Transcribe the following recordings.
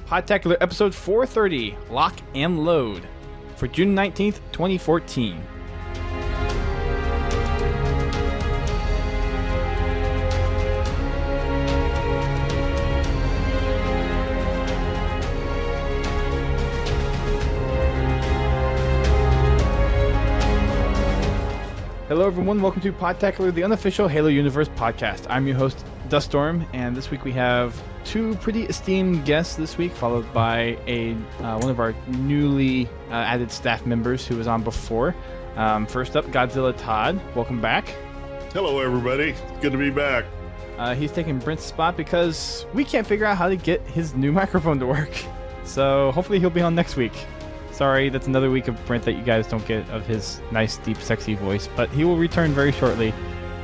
Podtacular episode 430, Lock and Load, for June 19th, 2014. Hello everyone, welcome to Podtacular, the unofficial Halo Universe podcast. I'm your host, Duststorm, and this week we have two pretty esteemed guests this week, followed by one of our newly added staff members who was on before. First up, Godzilla Todd. Welcome back. Hello everybody, good to be back. He's taking Brent's spot because we can't figure out how to get his new microphone to work. So hopefully he'll be on next week. Sorry, that's another week of Brent that you guys don't get of his nice, deep, sexy voice, but he will return very shortly.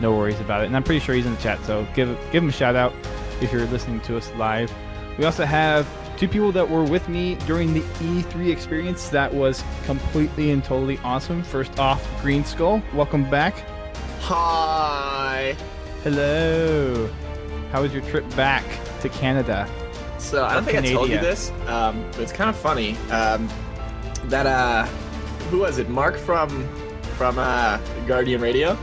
No worries about it. And I'm pretty sure he's in the chat, so give him a shout out if you're listening to us live. We also have two people that were with me during the E3 experience that was completely and totally awesome. First off, Greenskull, welcome back. Hi. Hello. How was your trip back to Canada? So I don't think I told you this, but it's kind of funny. That who was it? Mark from Guardian Radio.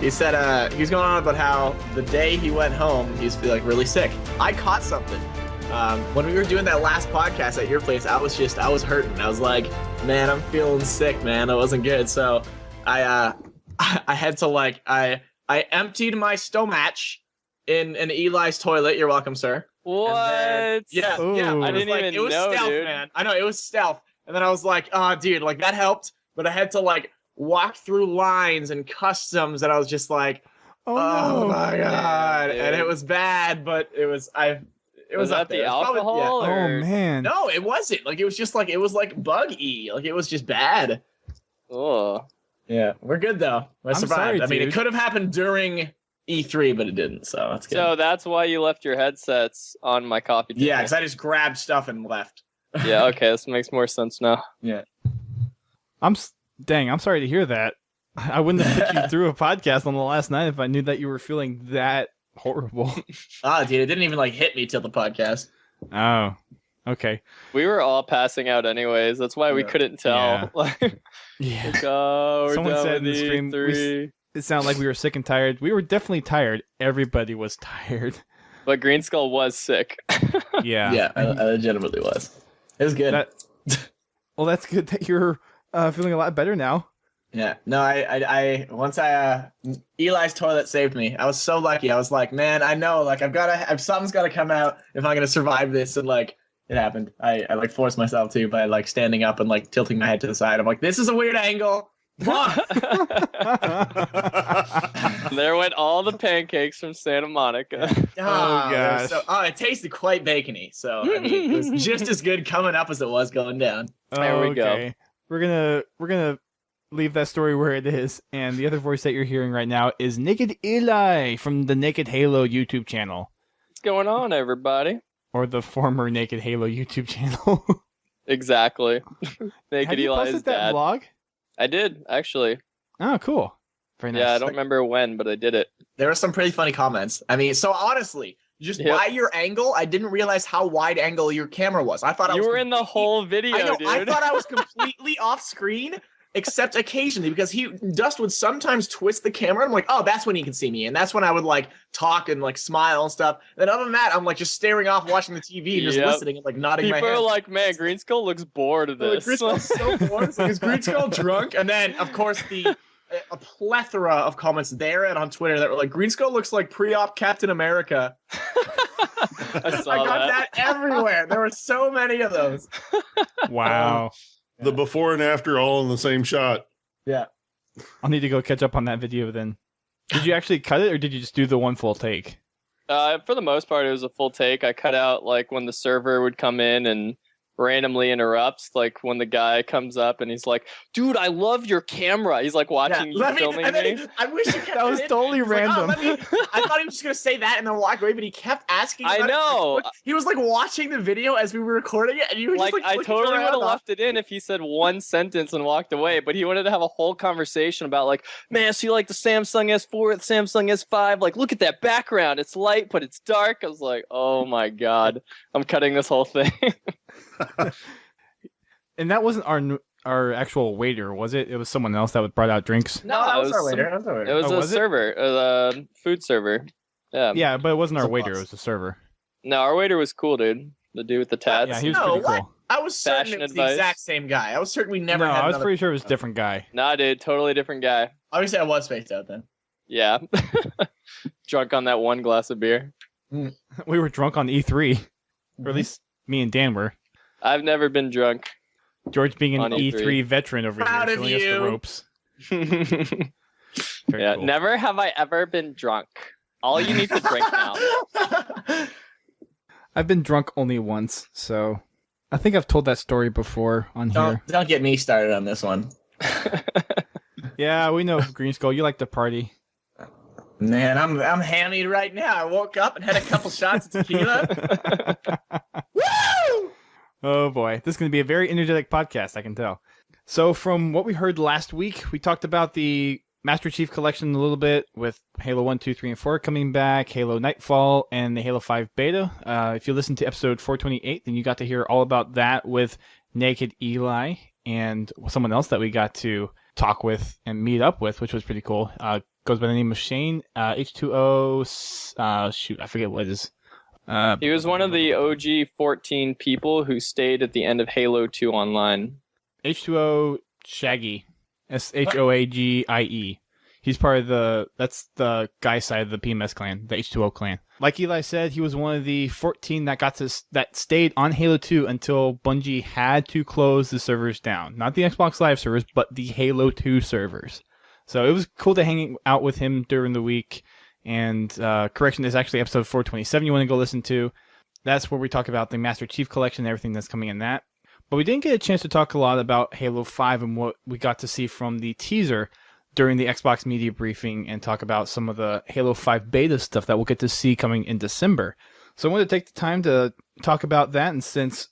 He said he was going on about how the day he went home he was feeling really sick. I caught something when we were doing that last podcast at your place. I was hurting. I was like, man, I'm feeling sick, man. It wasn't good. So I had to I emptied my stomach in Eli's toilet. You're welcome, sir. What? Then, yeah. I didn't even it was know, stealth, dude. man. I know it was stealth. And then I was like, oh, dude, that helped. But I had to walk through lines and customs, and I was just like, oh my god. And it was bad, but it was Was that the alcohol? Oh man. No, it wasn't. It was just it was bug-y. It was just bad. Oh. Yeah. We're good though. I survived. Sorry, I mean, dude. it could have happened during E3, but it didn't, so that's good. So that's why you left your headsets on my coffee table. Yeah, because I just grabbed stuff and left. Yeah, okay, this makes more sense now. Yeah. I'm sorry to hear that. I wouldn't have put you through a podcast on the last night if I knew that you were feeling that horrible. Dude, it didn't even hit me till the podcast. Oh, okay. We were all passing out anyways. That's why we couldn't tell. Yeah. We're Someone done said in with the stream, E3. it sounded like we were sick and tired. We were definitely tired. Everybody was tired. But Greenskull was sick. Yeah. Yeah, I legitimately was. It was good. Well, that's good that you're feeling a lot better now. Yeah. No, once Eli's toilet saved me. I was so lucky. I was like, man, I know, something's got to come out if I'm going to survive this. And it happened. I forced myself to by standing up and tilting my head to the side. I'm like, this is a weird angle. There went all the pancakes from Santa Monica. Oh gosh. It tasted quite bacony. So I mean, it was just as good coming up as it was going down. There we go. We're gonna leave that story where it is, and the other voice that you're hearing right now is Naked Eli from the Naked Halo YouTube channel, What's going on, everybody? or the former Naked Halo YouTube channel. Exactly. Naked Have you Eli posted is that dad. vlog? I did, actually. Oh, cool. Very nice. Yeah, I don't remember when, but I did it. There were some pretty funny comments. I mean, so honestly, just by your angle, I didn't realize how wide angle your camera was. I thought You were in the whole video, I know, dude. I thought I was completely off screen, except occasionally, because Dust would sometimes twist the camera. I'm like, oh, that's when he can see me, and that's when I would talk and smile and stuff. And other than that, I'm just staring off, watching the TV and just listening and nodding People my head. are like, man, Greenskull looks bored of this. Greenskull's so bored. Is Greenskull drunk? And then, of course, a plethora of comments there and on Twitter that were like, Greenskull looks like pre-op Captain America. I saw I got that everywhere. There were so many of those. Wow. The before and after all in the same shot. Yeah. I'll need to go catch up on that video then. Did you actually cut it, or did you just do the one full take? For the most part, it was a full take. I cut out when the server would come in and randomly interrupts, when the guy comes up and he's like, dude, I love your camera. He's watching you filming me. I wish you kept That was totally random. I thought he was just going to say that and then walk away, but he kept asking. I know. He was watching the video as we were recording it, and you were just I totally would have left it in if he said one sentence and walked away, but he wanted to have a whole conversation about man, so you like the Samsung S4, the Samsung S5, look at that background. It's light, but it's dark. I was like, oh my God, I'm cutting this whole thing. And that wasn't our actual waiter, was it? It was someone else that brought out drinks. No, that was our waiter. That was our waiter. It was a server, a food server. Yeah. Yeah, but it wasn't our It's a waiter. boss. It was the server. No, our waiter was cool, dude. The dude with the tats. Yeah, he was No, pretty what? cool. I was certain Fashion it was advice. the exact same guy. I was certain we never No, had I was another... pretty sure it was a different guy. Nah, dude, totally different guy. Obviously, I was spaced out then. Yeah. Drunk on that one glass of beer. We were drunk on E3, or at least me and Dan were. I've never been drunk. George being an On E3 E3 veteran over Proud here, of showing us the you. ropes. Very Yeah, cool. never have I ever been drunk. All you need to drink now. I've been drunk only once, so I think I've told that story before on here. Don't get me started on this one. Yeah, we know, Greenskull, you like to party. Man, I'm hammy right now. I woke up and had a couple shots of tequila. Woo! Oh boy, this is going to be a very energetic podcast, I can tell. So from what we heard last week, we talked about the Master Chief Collection a little bit with Halo 1, 2, 3, and 4 coming back, Halo Nightfall, and the Halo 5 beta. If you listened to episode 428, then you got to hear all about that with Naked Eli and someone else that we got to talk with and meet up with, which was pretty cool. Goes by the name of Shane, H2O, shoot, I forget what it is. He was one of the OG 14 people who stayed at the end of Halo 2 Online. H2O Shaggy. Shoagie. He's part of that's the guy side of the PMS clan, the H2O clan. Like Eli said, he was one of the 14 that stayed on Halo 2 until Bungie had to close the servers down. Not the Xbox Live servers, but the Halo 2 servers. So it was cool to hang out with him during the week. And correction, is actually episode 427 you want to go listen to. That's where we talk about the Master Chief Collection and everything that's coming in that. But we didn't get a chance to talk a lot about Halo 5 and what we got to see from the teaser during the Xbox media briefing and talk about some of the Halo 5 beta stuff that we'll get to see coming in December. So I wanted to take the time to talk about that, and since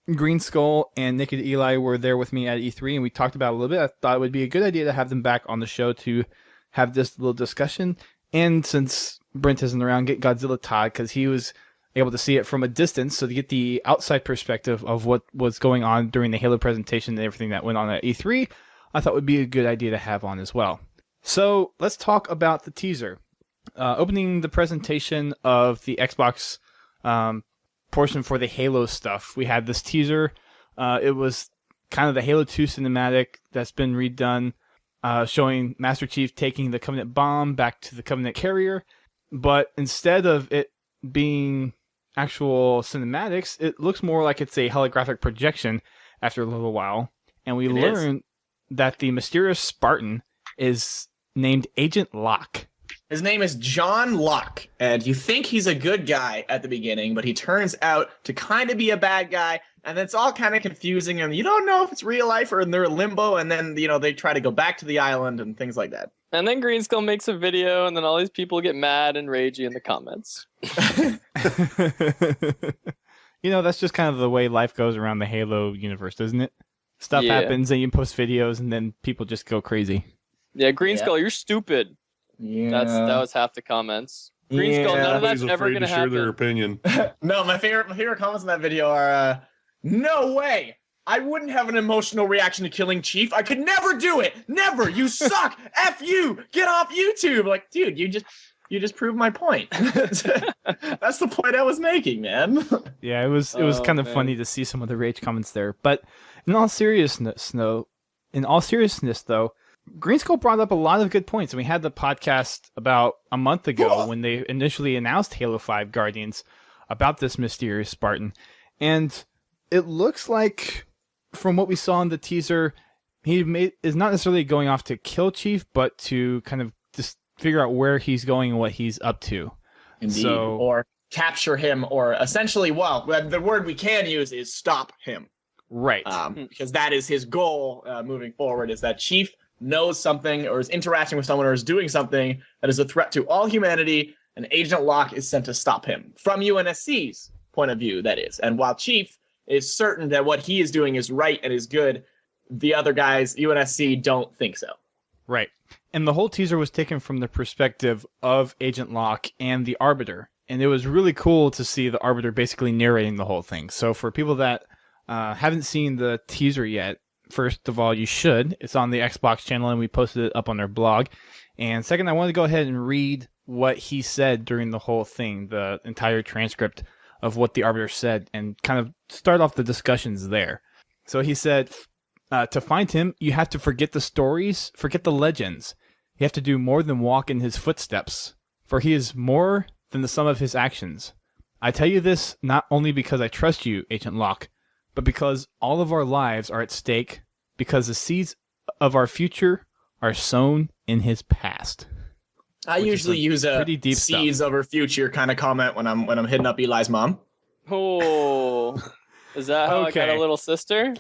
Greenskull and Naked Eli were there with me at E3 and we talked about it a little bit, I thought it would be a good idea to have them back on the show to have this little discussion. And since Brent isn't around, get Godzilla Todd, because he was able to see it from a distance, so to get the outside perspective of what was going on during the Halo presentation and everything that went on at E3, I thought would be a good idea to have on as well. So let's talk about the teaser. Opening the presentation of the Xbox portion for the Halo stuff, we had this teaser. It was kind of the Halo 2 cinematic that's been redone, showing Master Chief taking the Covenant bomb back to the Covenant carrier. But instead of it being actual cinematics, it looks more like it's a holographic projection after a little while. And we learn that the mysterious Spartan is named Agent Locke. His name is John Locke, and you think he's a good guy at the beginning, but he turns out to kind of be a bad guy, and it's all kind of confusing, and you don't know if it's real life or they're in limbo, and then, they try to go back to the island and things like that. And then Greenskull makes a video, and then all these people get mad and ragey in the comments. That's just kind of the way life goes around the Halo universe, isn't it? Stuff happens, and you post videos, and then people just go crazy. Yeah, Greenskull, you're stupid. Yeah. That was half the comments. Greenskull, none of that's Everybody's ever afraid going to to share their happen. opinion. No, my favorite comments in that video are, no way! I wouldn't have an emotional reaction to killing Chief. I could never do it! Never! You suck! F you! Get off YouTube! Like, dude, you just proved my point. That's the point I was making, man. Yeah, it was kind of funny to see some of the rage comments there. But in all seriousness, though, Greenskull brought up a lot of good points. And we had the podcast about a month ago when they initially announced Halo 5 Guardians about this mysterious Spartan. And it looks like, from what we saw in the teaser, he is not necessarily going off to kill Chief, but to kind of just figure out where he's going and what he's up to. Indeed. Or capture him, or essentially, the word we can use is stop him. Right. Because that is his goal moving forward, is that Chief knows something or is interacting with someone or is doing something that is a threat to all humanity, and Agent Locke is sent to stop him. From UNSC's point of view, that is. And while Chief is certain that what he is doing is right and is good, the other guys, UNSC, don't think so. Right. And the whole teaser was taken from the perspective of Agent Locke and the Arbiter. And it was really cool to see the Arbiter basically narrating the whole thing. So for people that Haven't seen the teaser yet. First of all, you should. It's on the Xbox channel, and we posted it up on our blog. And second, I want to go ahead and read what he said during the whole thing, the entire transcript of what the Arbiter said, and kind of start off the discussions there. So he said, to find him, you have to forget the stories, forget the legends. You have to do more than walk in his footsteps, for he is more than the sum of his actions. I tell you this not only because I trust you, Agent Locke, but because all of our lives are at stake, because the seeds of our future are sown in his past. I usually use a pretty deep seeds stuff. of our future kind of comment when I'm hitting up Eli's mom. Oh, is that how I got Okay. a little sister?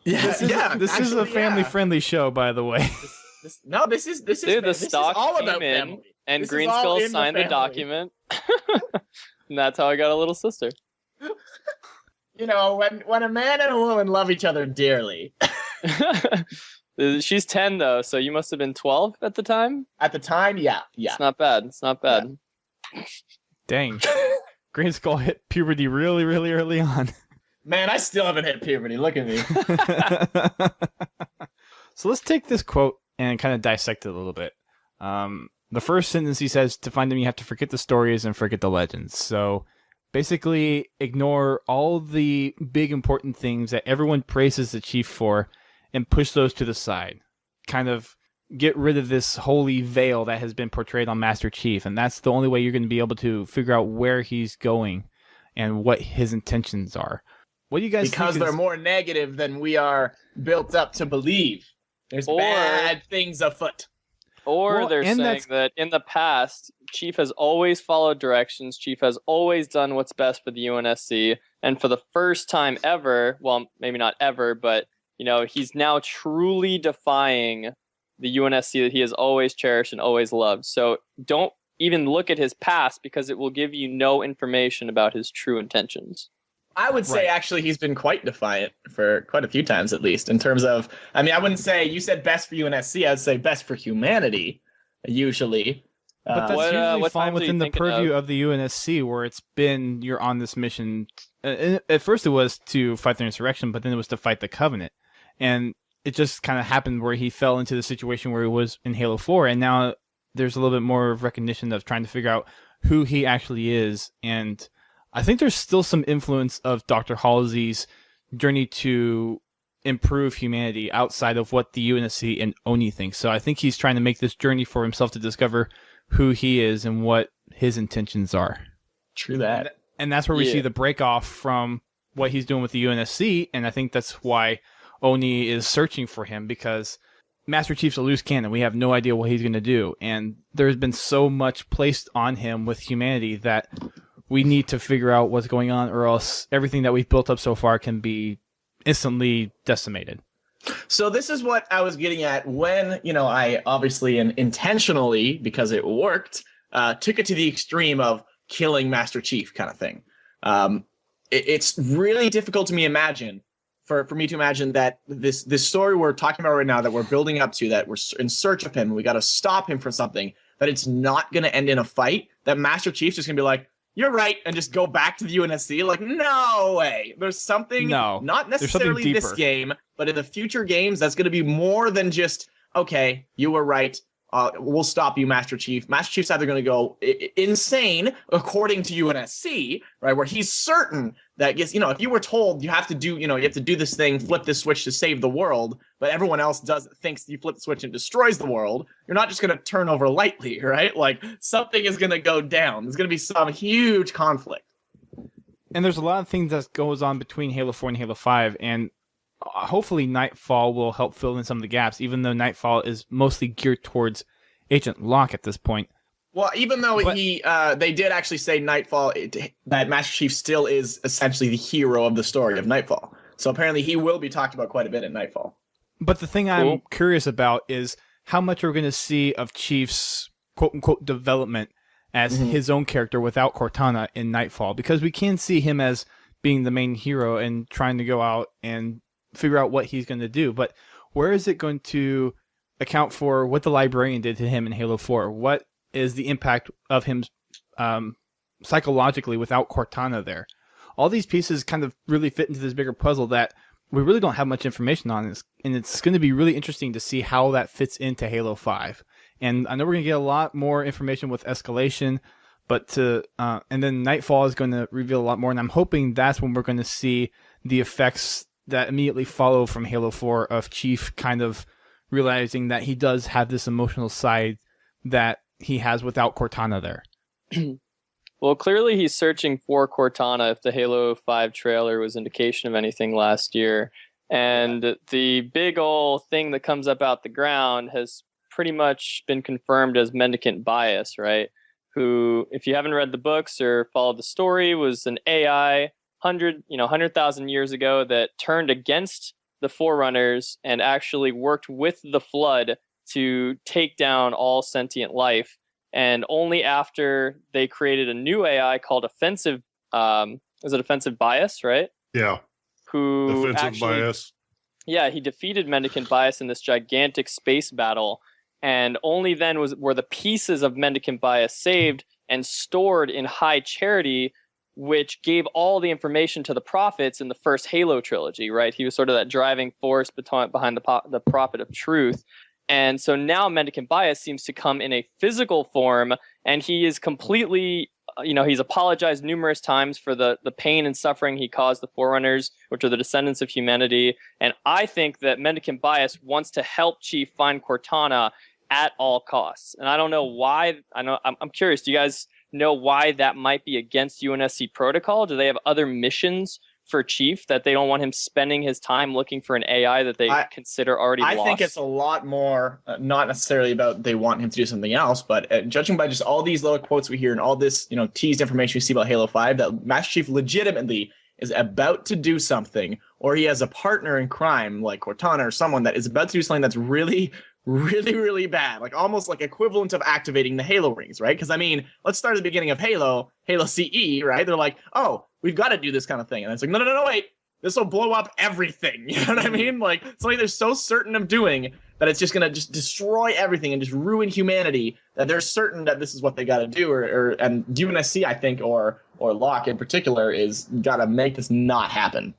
This is a family-friendly show, by the way. This is Dude, the this is stock all came about in, family. and This is all Greenskull in signed the family. document. And that's how I got a little sister. You know, when a man and a woman love each other dearly. She's 10 though, so you must have been 12 at the time. At the time, yeah. It's not bad. It's not bad. Dang. Greenskull hit puberty really, really early on. Man, I still haven't hit puberty. Look at me. So let's take this quote and kind of dissect it a little bit. The first sentence he says, to find them, you have to forget the stories and forget the legends. So basically ignore all the big important things that everyone praises the chief for and push those to the side. Kind of get rid of this holy veil that has been portrayed on Master Chief. And that's the only way you're going to be able to figure out where he's going and what his intentions are. What do you guys Because think they're more negative than we are built up to believe. There's bad things afoot. Or Well, they're and saying that in the past, Chief has always followed directions. Chief has always done what's best for the UNSC. And for the first time ever, well, maybe not ever, but you know, he's now truly defying the UNSC that he has always cherished and always loved. So don't even look at his past because it will give you no information about his true intentions. I would say actually he's been quite defiant for quite a few times at least in terms of, I mean, I wouldn't say you said best for UNSC, I would say best for humanity, usually. But that's What usually times fallen are you within the thinking purview of the UNSC, where it's been you're on this mission. At first, it was to fight the insurrection, but then it was to fight the Covenant, and it just kind of happened where he fell into the situation where he was in Halo 4, and now there's a little bit more of recognition of trying to figure out who he actually is, and I think there's still some influence of Dr. Halsey's journey to improve humanity outside of what the UNSC and ONI think. So I think he's trying to make this journey for himself to discover who he is and what his intentions are. True that. And that's where we see the break off from what he's doing with the UNSC, and I think that's why ONI is searching for him, because Master Chief's a loose cannon. We have no idea what he's going to do, and there's been so much placed on him with humanity that we need to figure out what's going on, or else everything that we've built up so far can be instantly decimated. So this is what I was getting at when, you know, I obviously and intentionally, because it worked, took it to the extreme of killing Master Chief kind of thing. It's really difficult to me imagine, for me to imagine that this story we're talking about right now, that we're building up to, that we're in search of him, we got to stop him from something, that it's not going to end in a fight, that Master Chief's just going to be like, you're right, and just go back to the UNSC. Like, no way. There's something, not necessarily this game, but in the future games, that's going to be more than just, okay, you were right. We'll stop you, Master Chief. Master Chief's either going to go insane, according to UNSC, right, where he's certain that, yes, you know, if you were told you have to do, you know, you have to do this thing, flip this switch to save the world, but everyone else thinks you flip the switch and destroys the world, you're not just going to turn over lightly, right? Like, something is going to go down. There's going to be some huge conflict. And there's a lot of things that goes on between Halo 4 and Halo 5, and hopefully Nightfall will help fill in some of the gaps, even though Nightfall is mostly geared towards Agent Locke at this point. Well, even though they did actually say Nightfall, that Master Chief still is essentially the hero of the story of Nightfall. So apparently he will be talked about quite a bit in Nightfall. But the thing I'm curious about is how much we're going to see of Chief's quote-unquote development as his own character without Cortana in Nightfall, because we can see him as being the main hero and trying to go out and figure out what he's going to do. But where is it going to account for what the librarian did to him in Halo 4? What is the impact of him psychologically without Cortana there? all these pieces kind of really fit into this bigger puzzle that we really don't have much information on. And it's going to be really interesting to see how that fits into Halo 5. And I know we're going to get a lot more information with Escalation, but and then Nightfall is going to reveal a lot more. And I'm hoping that's when we're going to see the effects that immediately follow from Halo 4 of Chief kind of realizing that he does have this emotional side that he has without Cortana there. Well, clearly he's searching for Cortana if the Halo 5 trailer was indication of anything last year. And the big old thing that comes up out the ground has pretty much been confirmed as Mendicant Bias, right? Who, if you haven't read the books or followed the story, was an AI 100,000 years ago that turned against the Forerunners and actually worked with the Flood to take down all sentient life. And only after they created a new AI called Offensive, is it Offensive Bias, right? Yeah. Who Offensive Bias. Yeah, he defeated Mendicant Bias in this gigantic space battle. And only then were the pieces of Mendicant Bias saved and stored in High Charity, which gave all the information to the Prophets in the first Halo trilogy, right? He was sort of that driving force behind the Prophet of Truth. And so now Mendicant Bias seems to come in a physical form, and he is completely, he's apologized numerous times for the pain and suffering he caused the Forerunners, which are the descendants of humanity. And I think that Mendicant Bias wants to help Chief find Cortana at all costs. And I don't know why. I'm curious, do you guys know why that might be against UNSC protocol? Do they have other missions for Chief that they don't want him spending his time looking for an AI that they consider already lost? I think it's a lot more, not necessarily about they want him to do something else, but judging by just all these little quotes we hear and all this, teased information we see about Halo 5, that Master Chief legitimately is about to do something, or he has a partner in crime like Cortana or someone that is about to do something that's really, really, really bad, like almost like equivalent of activating the Halo rings, right? Because let's start at the beginning of Halo CE, right? They're like, oh, we've got to do this kind of thing, and it's like, no, wait, this will blow up everything. You know what I mean? Like something they're so certain of doing that it's just gonna just destroy everything and just ruin humanity, that they're certain that this is what they got to do, and UNSC, I think, or Locke in particular, is got to make this not happen.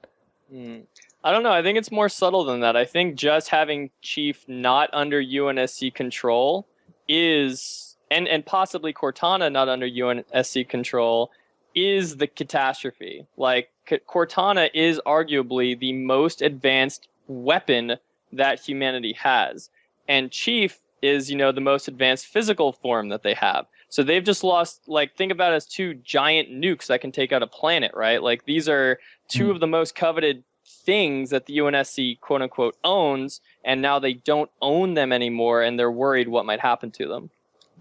I don't know. I think it's more subtle than that. I think just having Chief not under UNSC control is, and possibly Cortana not under UNSC control, is the catastrophe. Like, Cortana is arguably the most advanced weapon that humanity has. And Chief is, the most advanced physical form that they have. So they've just lost, think about it as two giant nukes that can take out a planet, right? Like, these are two of the most coveted things that the UNSC quote unquote owns, and now they don't own them anymore, and they're worried what might happen to them.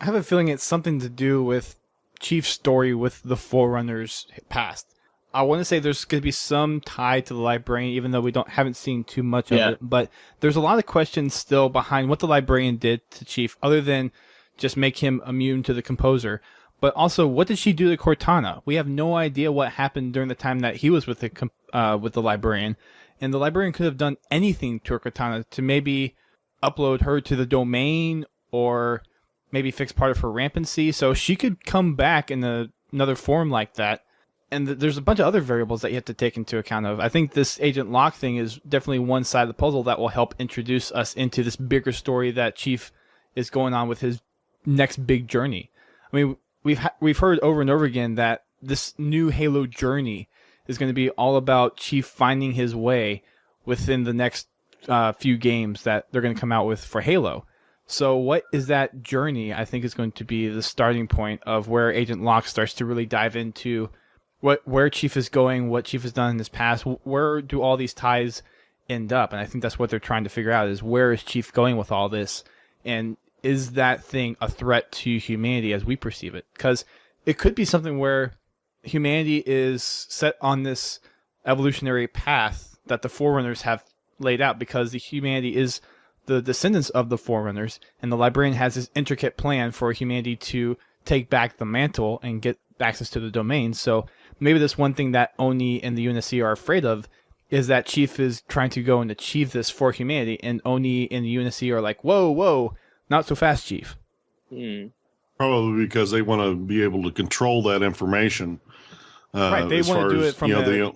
I have a feeling it's something to do with Chief's story with the Forerunners past. I want to say there's going to be some tie to the Librarian, even though we haven't seen too much of it. But there's a lot of questions still behind what the Librarian did to Chief, other than just make him immune to the Composer. But also, what did she do to Cortana? We have no idea what happened during the time that he was with the Librarian, and the Librarian could have done anything to Cortana to maybe upload her to the domain, or maybe fix part of her rampancy, so she could come back in another form like that. And there's a bunch of other variables that you have to take into account of. I think this Agent Locke thing is definitely one side of the puzzle that will help introduce us into this bigger story that Chief is going on with his next big journey. I mean, we've heard over and over again that this new Halo journey is going to be all about Chief finding his way within the next few games that they're going to come out with for Halo. So what is that journey? I think is going to be the starting point of where Agent Locke starts to really dive into where Chief is going, what Chief has done in his past, where do all these ties end up? And I think that's what they're trying to figure out, is where is Chief going with all this? And is that thing a threat to humanity as we perceive it? Because it could be something where humanity is set on this evolutionary path that the Forerunners have laid out, because the humanity is the descendants of the Forerunners, and the Librarian has this intricate plan for humanity to take back the mantle and get access to the domain. So maybe this one thing that ONI and the UNSC are afraid of is that Chief is trying to go and achieve this for humanity, and ONI and the UNSC are like, whoa, not so fast, Chief. Probably because they want to be able to control that information. Right, they want to do it from the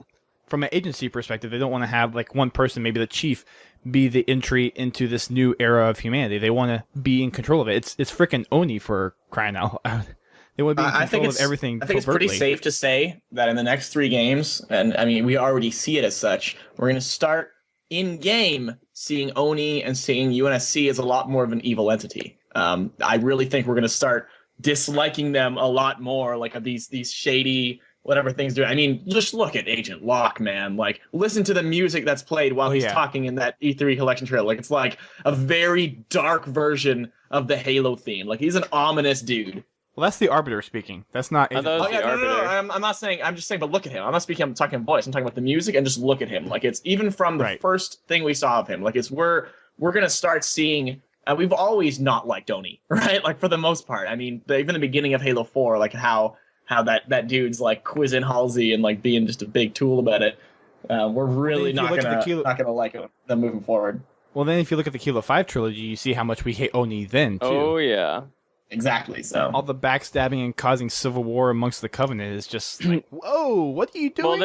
from an agency perspective. They don't want to have like one person, maybe the chief, be the entry into this new era of humanity. They want to be in control of it. It's freaking Oni, for crying out loud. They want to be in control of everything. I think it's pretty safe to say that in the next 3 games, and I mean we already see it as such, we're going to start in game seeing Oni and seeing UNSC as a lot more of an evil entity. I really think we're going to start disliking them a lot more, like these shady whatever things do. I mean, just look at Agent Locke, man. Like, listen to the music that's played while he's talking in that E3 collection trailer. Like, it's like a very dark version of the Halo theme. Like, he's an ominous dude. Well, that's the Arbiter speaking. That's not Agent Locke. No. I'm not saying. I'm just saying. But look at him. I'm not speaking. I'm talking voice. I'm talking about the music and just look at him. Like, it's even from the first thing we saw of him. Like, it's we're gonna start seeing. We've always not liked Oni, right? Like, for the most part. I mean, even the beginning of Halo 4, like how that dude's like quizzing Halsey and like being just a big tool about it. We're really not gonna like them moving forward. Well, then if you look at the Kilo 5 trilogy, you see how much we hate Oni then too. Oh yeah, exactly. So all the backstabbing and causing civil war amongst the Covenant is just like, whoa, what are you doing? Well,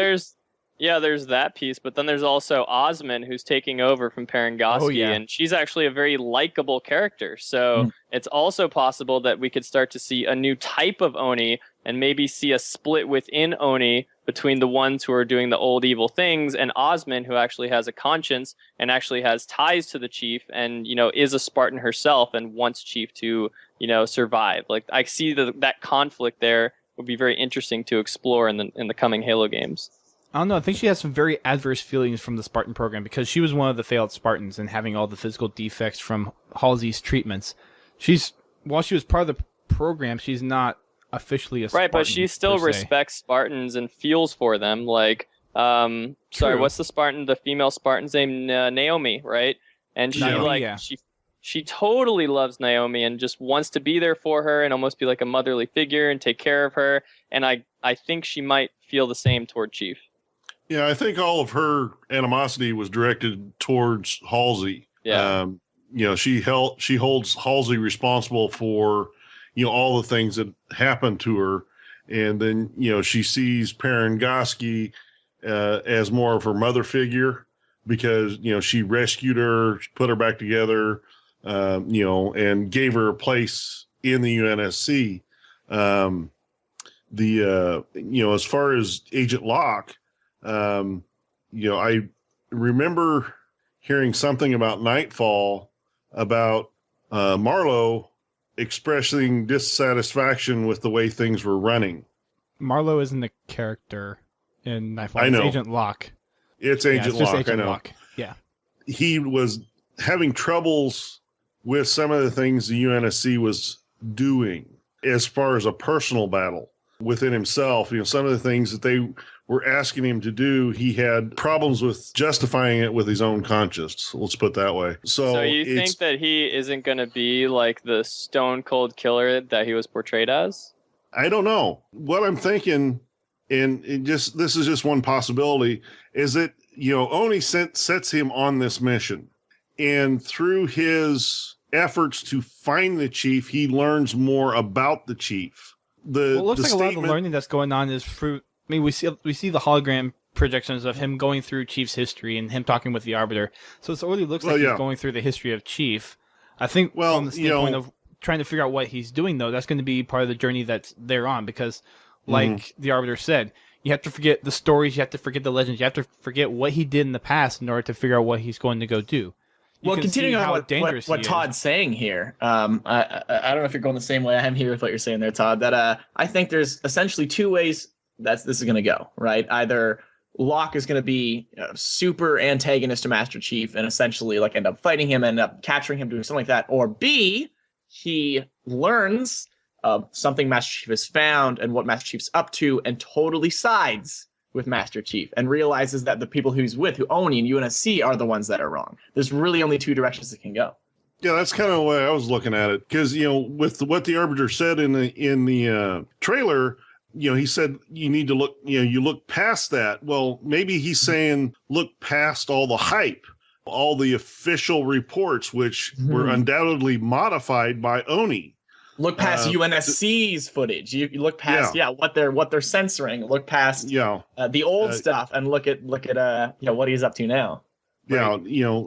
there's that piece, but then there's also Osman, who's taking over from Parangosky, and she's actually a very likable character. So it's also possible that we could start to see a new type of Oni, and maybe see a split within Oni between the ones who are doing the old evil things and Osman, who actually has a conscience and actually has ties to the chief, and is a Spartan herself and wants Chief to survive. Like, I see that conflict there would be very interesting to explore in the coming Halo games. I don't know. I think she has some very adverse feelings from the Spartan program because she was one of the failed Spartans and having all the physical defects from Halsey's treatments. While she was part of the program, she's not officially a Spartan. Right, but she still respects Spartans and feels for them. Like, sorry, what's the female Spartan's name? Naomi, right? And she totally loves Naomi and just wants to be there for her and almost be like a motherly figure and take care of her. And I think she might feel the same toward Chief. Yeah, I think all of her animosity was directed towards Halsey. Yeah. She holds Halsey responsible for, all the things that happened to her. And then, she sees Parangosky as more of her mother figure because, she rescued her, put her back together, and gave her a place in the UNSC. As far as Agent Locke, I remember hearing something about Nightfall about Marlowe expressing dissatisfaction with the way things were running. Marlowe isn't a character in Nightfall. I know. It's Agent Locke. It's Agent Locke. Agent I know. Locke. Yeah. He was having troubles with some of the things the UNSC was doing as far as a personal battle within himself. Some of the things that they were asking him to do, he had problems with justifying it with his own conscience. Let's put it that way. So you think that he isn't going to be like the stone cold killer that he was portrayed as? I don't know. What I'm thinking, and this is just one possibility, is that, Oni sets him on this mission. And through his efforts to find the chief, he learns more about the chief. It looks like a lot of the learning that's going on is through. I mean, we see the hologram projections of him going through Chief's history and him talking with the Arbiter. So it already looks like he's going through the history of Chief. I think from the standpoint of trying to figure out what he's doing, though, that's going to be part of the journey that's they're on. Because, like the Arbiter said, you have to forget the stories, you have to forget the legends, you have to forget what he did in the past in order to figure out what he's going to go do. Well, continuing on what Todd's saying here, I don't know if you're going the same way I am here with what you're saying there, Todd, that I think there's essentially 2 ways that this is going to go, right? Either Locke is going to be a super antagonist to Master Chief and essentially like end up fighting him, end up capturing him, doing something like that, or B, he learns of something Master Chief has found and what Master Chief's up to and totally sides with Master Chief and realizes that the people who's with, who Oni and UNSC, are the ones that are wrong. There's really only 2 directions it can go. Yeah, that's kind of the way I was looking at it. Because, with what the Arbiter said in the trailer, he said you need to look, you look past that. Well, maybe he's saying look past all the hype, all the official reports, which were undoubtedly modified by Oni. Look past UNSC's footage. You look past what they're censoring. Look past the old stuff and look at what he's up to now. Right? Yeah,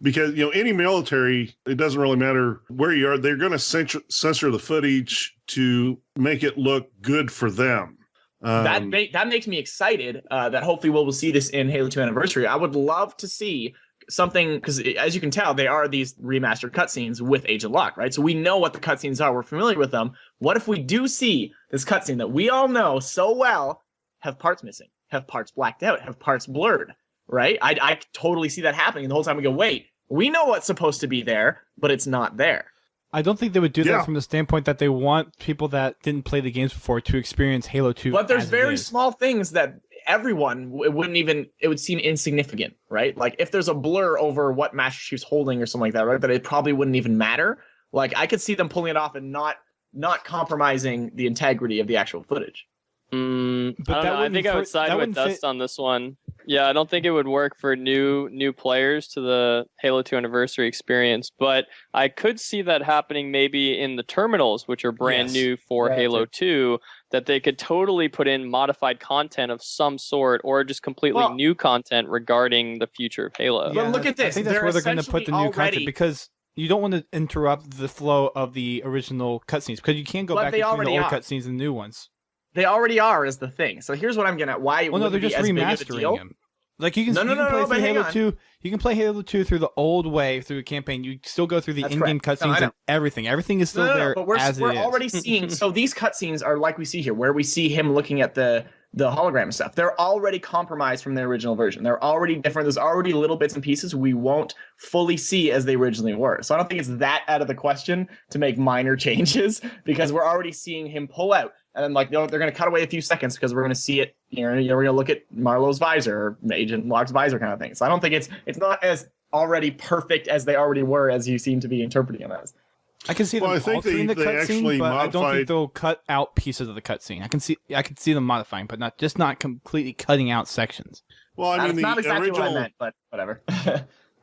because any military, it doesn't really matter where you are. They're going to censor the footage to make it look good for them. That makes me excited that hopefully we'll see this in Halo 2 Anniversary. I would love to see something, because as you can tell, they are these remastered cutscenes with Agent Locke, right? So we know what the cutscenes are. We're familiar with them. What if we do see this cutscene that we all know so well have parts missing, have parts blacked out, have parts blurred, right? I totally see that happening. And the whole time we go, wait, we know what's supposed to be there, but it's not there. I don't think they would do that from the standpoint that they want people that didn't play the games before to experience Halo 2. But there's very small things that everyone it would seem insignificant, right? Like if there's a blur over what Master Chief's holding or something like that, right? That it probably wouldn't even matter. Like I could see them pulling it off and not compromising the integrity of the actual footage. But I don't know. I think I would side with Dust on this one. Yeah, I don't think it would work for new players to the Halo 2 Anniversary experience, but I could see that happening maybe in the terminals, which are brand new for Halo 2, that they could totally put in modified content of some sort or just completely new content regarding the future of Halo. But look at this. I think that's where they're going to put the new content, because you don't want to interrupt the flow of the original cutscenes, because you can't go back between the old cutscenes and the new ones. They already are, is the thing. So here's what I'm getting at. Why? Well, no, they're just remastering them. Like you can play through Halo 2. You can play Halo 2 through the old way through a campaign. You still go through the in-game cutscenes and everything. Everything is still there. But we're already seeing. So these cutscenes are like we see here, where we see him looking at the hologram stuff. They're already compromised from the original version. They're already different. There's already little bits and pieces we won't fully see as they originally were. So I don't think it's that out of the question to make minor changes, because we're already seeing him pull out. And then, like, they're going to cut away a few seconds because we're going to see it. We're going to look at Marlowe's visor or Agent Locke's visor kind of thing. So I don't think it's not as already perfect as they already were, as you seem to be interpreting them as. I can see them altering the cutscene, but I don't think they'll cut out pieces of the cutscene. I can see them modifying, but not completely cutting out sections. Well, I mean, that's not exactly what I meant, but whatever.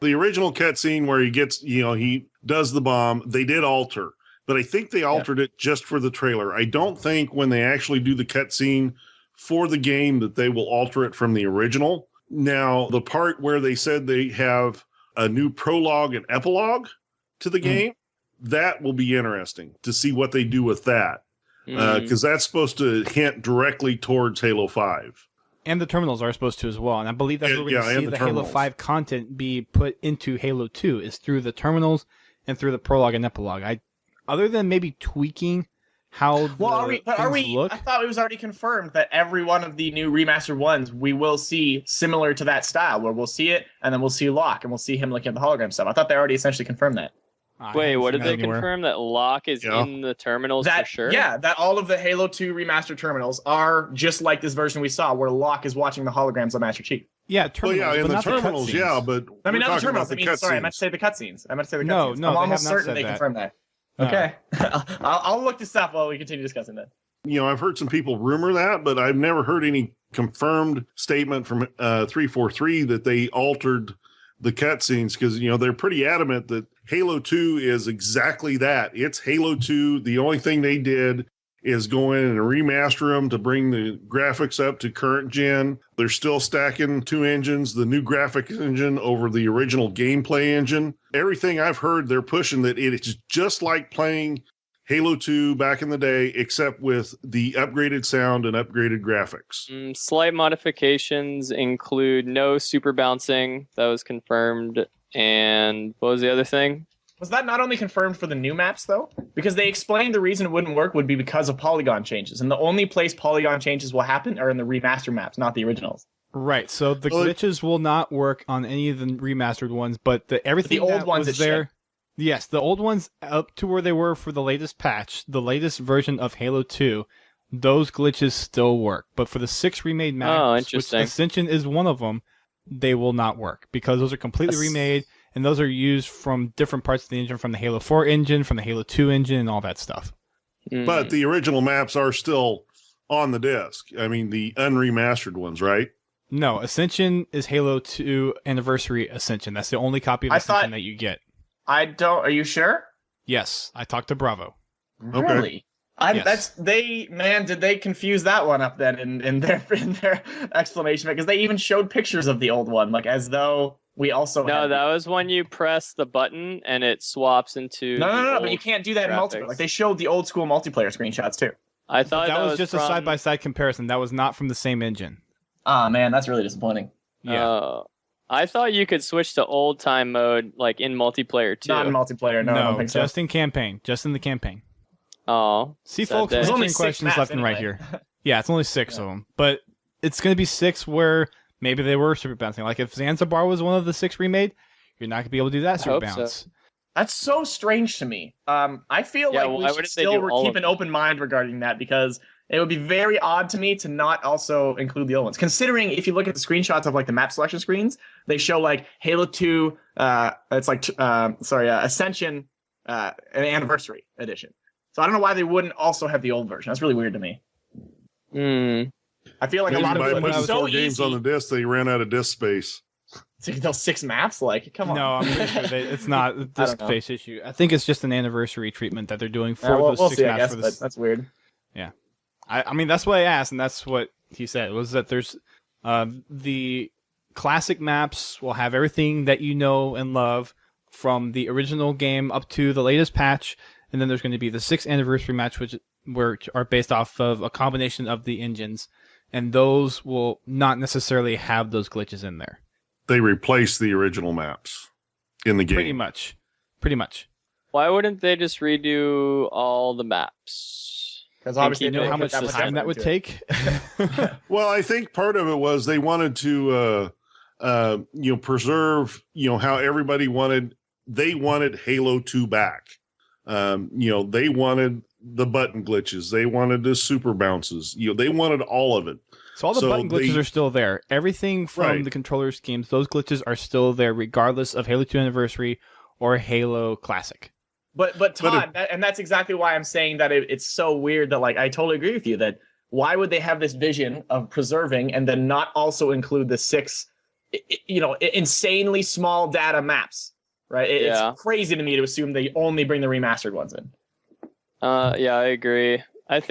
The original cutscene where he gets, he does the bomb, they did alter. But I think they altered it just for the trailer. I don't think when they actually do the cutscene for the game that they will alter it from the original. Now, the part where they said they have a new prologue and epilogue to the game, that will be interesting to see what they do with that. Because that's supposed to hint directly towards Halo 5. And the terminals are supposed to as well. And I believe that's where we're going to see the Halo 5 content be put into Halo 2, is through the terminals and through the prologue and epilogue. Other than maybe tweaking how look. I thought it was already confirmed that every one of the new remastered ones we will see similar to that style, where we'll see it and then we'll see Locke and we'll see him looking at the hologram stuff. I thought they already essentially confirmed that. Wait, what did they confirm? That Locke is in the terminals for sure? Yeah, that all of the Halo 2 remastered terminals are just like this version we saw, where Locke is watching the holograms of Master Chief. Yeah, terminals. In the terminals, but I meant not the terminals. Sorry, I meant to say the cutscenes. No, I'm almost certain they confirmed that. Okay, I'll look this up while we continue discussing that. I've heard some people rumor that, but I've never heard any confirmed statement from 343 that they altered the cutscenes, because they're pretty adamant that Halo 2 is exactly that. It's Halo 2. The only thing they did is go in and remaster them to bring the graphics up to current gen. They're still stacking two engines, the new graphics engine over the original gameplay engine. Everything I've heard, they're pushing that it's just like playing Halo 2 back in the day, except with the upgraded sound and upgraded graphics. Slight modifications include no super bouncing. That was confirmed. And what was the other thing? Was that not only confirmed for the new maps, though? Because they explained the reason it wouldn't work would be because of polygon changes. And the only place polygon changes will happen are in the remaster maps, not the originals. Right, so the glitches will not work on any of the remastered ones, but everything the old that ones was there... Yes, the old ones up to where they were for the latest patch, the latest version of Halo 2, those glitches still work. But for the 6 remade maps, which Ascension is one of them, they will not work, because those are completely remade. And those are used from different parts of the engine, from the Halo 4 engine, from the Halo 2 engine, and all that stuff. But the original maps are still on the disc. I mean, the unremastered ones, right? No, Ascension is Halo 2 Anniversary Ascension. That's the only copy of Ascension that you get. Are you sure? Yes, I talked to Bravo. Really? Yes. Did they confuse that one up then in their explanation? Because they even showed pictures of the old one, like as though we also No, that was when you press the button and it swaps into. No, but you can't do that in multiplayer. graphics. Like they showed the old school multiplayer screenshots too. I thought that was just from... a side-by-side comparison. That was not from the same engine. Ah, man, that's really disappointing. Yeah. I thought you could switch to old time mode like in multiplayer too. Not in multiplayer, no, I don't think so. Just in campaign. Just in the campaign. Oh. See, folks, There's we're only answering 6 questions maps left and right anyway. here. Yeah, it's only 6 of them. But it's going to be 6 where maybe they were super bouncing. Like if Zanzibar was one of the 6 remade, you're not going to be able to do that super hope bounce. so. That's so strange to me. I feel like we should still keep an open mind regarding that, because it would be very odd to me to not also include the old ones. Considering if you look at the screenshots of like the map selection screens, they show like Halo 2, Ascension, an Anniversary Edition. So I don't know why they wouldn't also have the old version. That's really weird to me. I feel like Maybe a lot of by it was putting so 4 games on the disc, they ran out of disc space. Those 6 maps, like, come on. No, I'm pretty sure it's not a disc-based issue. I think it's just an anniversary treatment that they're doing for those 6 see, maps. I guess, for this. but that's weird. Yeah. I mean, that's what I asked, and that's what he said, was that there's the classic maps will have everything that you know and love from the original game up to the latest patch, and then there's going to be the 6th anniversary match, which are based off of a combination of the engines, and those will not necessarily have those glitches in there. They replaced the original maps in the game. Pretty much. Why wouldn't they just redo all the maps? Because obviously, You know how much time that would take? Well, I think part of it was they wanted to, preserve, how everybody they wanted Halo 2 back. They wanted the button glitches. They wanted the super bounces. They wanted all of it. So all the button glitches are still there. Everything from the controller schemes, those glitches are still there regardless of Halo 2 Anniversary or Halo Classic. But Todd, and that's exactly why I'm saying that it's so weird that, like, I totally agree with you that why would they have this vision of preserving and then not also include the 6, insanely small data maps, right? It's crazy to me to assume they only bring the remastered ones in. Yeah, I agree. I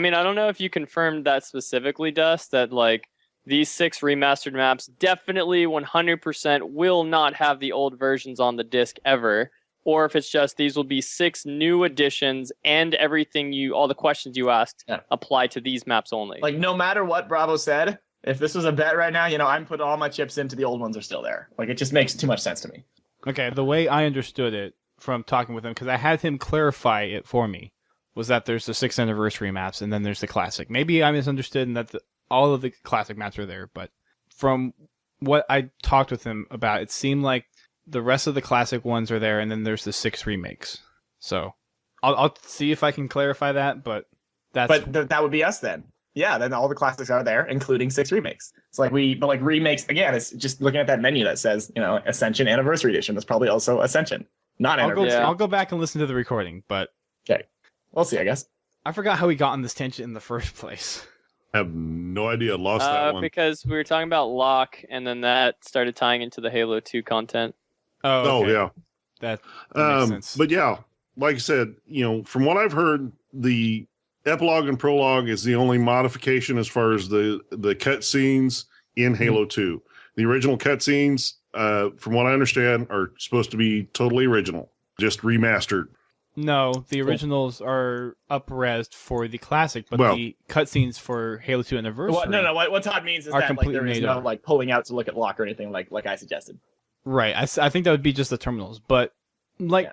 don't know if you confirmed that specifically, Dust, that like these 6 remastered maps definitely 100% will not have the old versions on the disc ever, or if it's just these will be 6 new additions and all the questions you asked apply to these maps only. Like no matter what Bravo said, if this was a bet right now, I'm putting all my chips into the old ones are still there. Like it just makes too much sense to me. Okay, the way I understood it from talking with him, because I had him clarify it for me, was that there's the 6th anniversary maps and then there's the classic. Maybe I misunderstood and that all of the classic maps are there, but from what I talked with him about, it seemed like the rest of the classic ones are there and then there's the 6 remakes. So I'll see if I can clarify that, but that would be us then. Yeah, then all the classics are there, including 6 remakes. It's like remakes, again, it's just looking at that menu that says, Ascension Anniversary Edition. That's probably also Ascension, not Anniversary. I'll go back and listen to the recording, but... Okay. We'll see, I guess. I forgot how we got on this tangent in the first place. I have no idea. Lost that one. Because we were talking about Locke, and then that started tying into the Halo 2 content. Oh, okay. Yeah. That makes sense. But yeah, like I said, from what I've heard, the epilogue and prologue is the only modification as far as the cutscenes in Halo 2. The original cutscenes, from what I understand, are supposed to be totally original, just remastered. No, the originals are up-resed for the classic, but the cutscenes for Halo 2 Anniversary... Well, no. What Todd means is that there is no pulling out to look at Locke or anything like I suggested. Right. I think that would be just the terminals, but going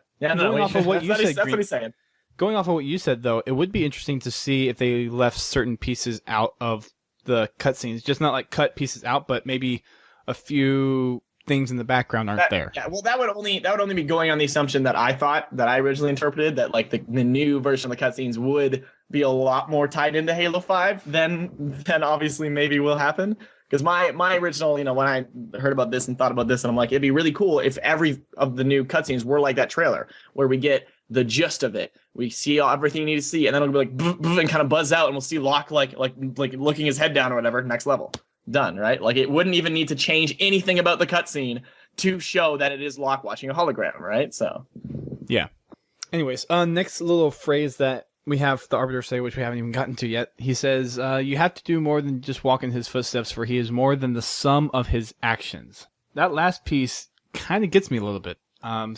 off of what you said, that's what he's saying. Going off of what you said, though, it would be interesting to see if they left certain pieces out of the cutscenes, just not like cut pieces out, but maybe a few things in the background aren't there. Yeah, well, that would only be going on the assumption that I originally interpreted, that like the new version of the cutscenes would be a lot more tied into Halo 5 than obviously maybe will happen. Because my original, when I heard about this and thought about this, and I'm like, it'd be really cool if every of the new cutscenes were like that trailer, where we get the gist of it. We see everything you need to see, and then it'll be like, boof, boof, and kind of buzz out, and we'll see Locke like looking his head down or whatever, next level. Done, right? Like it wouldn't even need to change anything about the cutscene to show that it is Locke watching a hologram, right? So, yeah. Anyways, next little phrase that we have the Arbiter say, which we haven't even gotten to yet. He says, you have to do more than just walk in his footsteps, for he is more than the sum of his actions. That last piece kind of gets me a little bit,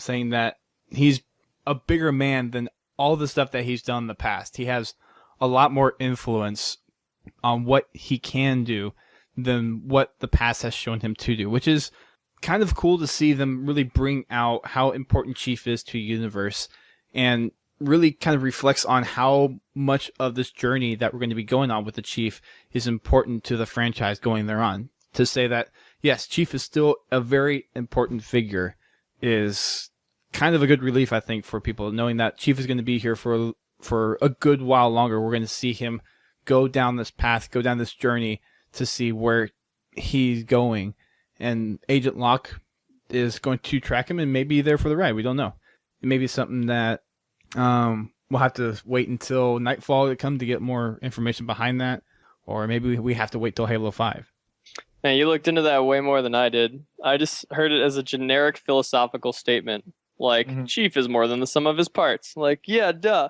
saying that he's a bigger man than all the stuff that he's done in the past. He has a lot more influence on what he can do than what the past has shown him to do, which is kind of cool to see them really bring out how important Chief is to the universe, and really kind of reflects on how much of this journey that we're going to be going on with the Chief is important to the franchise going thereon. To say that, yes, Chief is still a very important figure is kind of a good relief, I think, for people, knowing that Chief is going to be here for a good while longer. We're going to see him go down this path, go down this journey to see where he's going. And Agent Locke is going to track him and maybe be there for the ride. We don't know. It may be something that we'll have to wait until Nightfall to come to get more information behind that. Or maybe we have to wait till Halo 5. Man, you looked into that way more than I did. I just heard it as a generic philosophical statement. Like, Chief is more than the sum of his parts. Like, yeah, duh.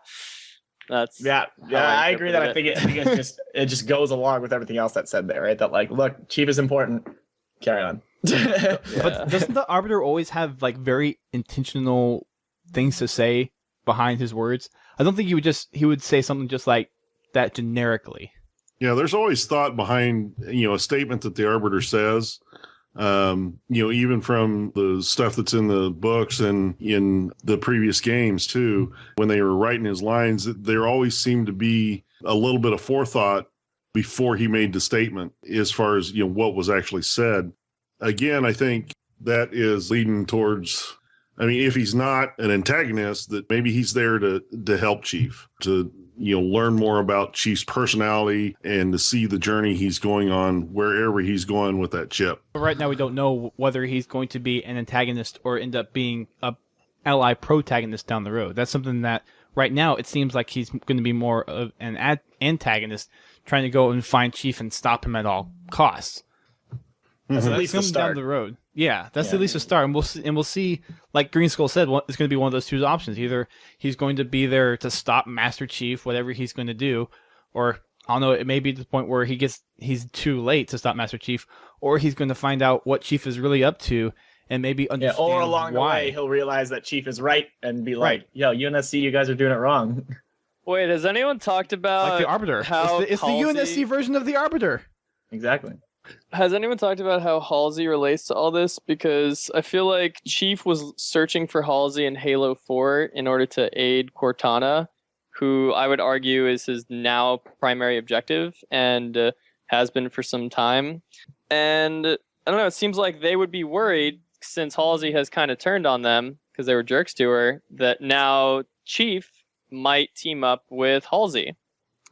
That's I agree that I think it just goes along with everything else that's said there, right? That, like, look, Chief is important. Carry on. Yeah. But doesn't the Arbiter always have, like, very intentional things to say behind his words? I don't think he would say something just like that generically. Yeah, there's always thought behind, a statement that the Arbiter says. Even from the stuff that's in the books and in the previous games too, when they were writing his lines, there always seemed to be a little bit of forethought before he made the statement as far as, what was actually said. Again, I think that is leading towards, if he's not an antagonist, that maybe he's there to help Chief, to learn more about Chief's personality and to see the journey he's going on wherever he's going with that chip. Right now, we don't know whether he's going to be an antagonist or end up being a ally protagonist down the road. That's something that right now it seems like he's going to be more of an antagonist, trying to go and find Chief and stop him at all costs. That's at least the start. Down the road. Yeah, that's at least a start, and we'll see. Like Greenskull said, it's going to be one of those two options. Either he's going to be there to stop Master Chief, whatever he's going to do, or I don't know. It may be to the point where he's too late to stop Master Chief, or he's going to find out what Chief is really up to, and maybe understand or along why. The way he'll realize that Chief is right and be like, "Yo, UNSC, you guys are doing it wrong." Wait, has anyone talked about like the Arbiter? It's the UNSC version of the Arbiter. Exactly. Has anyone talked about how Halsey relates to all this? Because I feel like Chief was searching for Halsey in Halo 4 in order to aid Cortana, who I would argue is his now primary objective and has been for some time. And I don't know, it seems like they would be worried, since Halsey has kind of turned on them because they were jerks to her, that now Chief might team up with Halsey.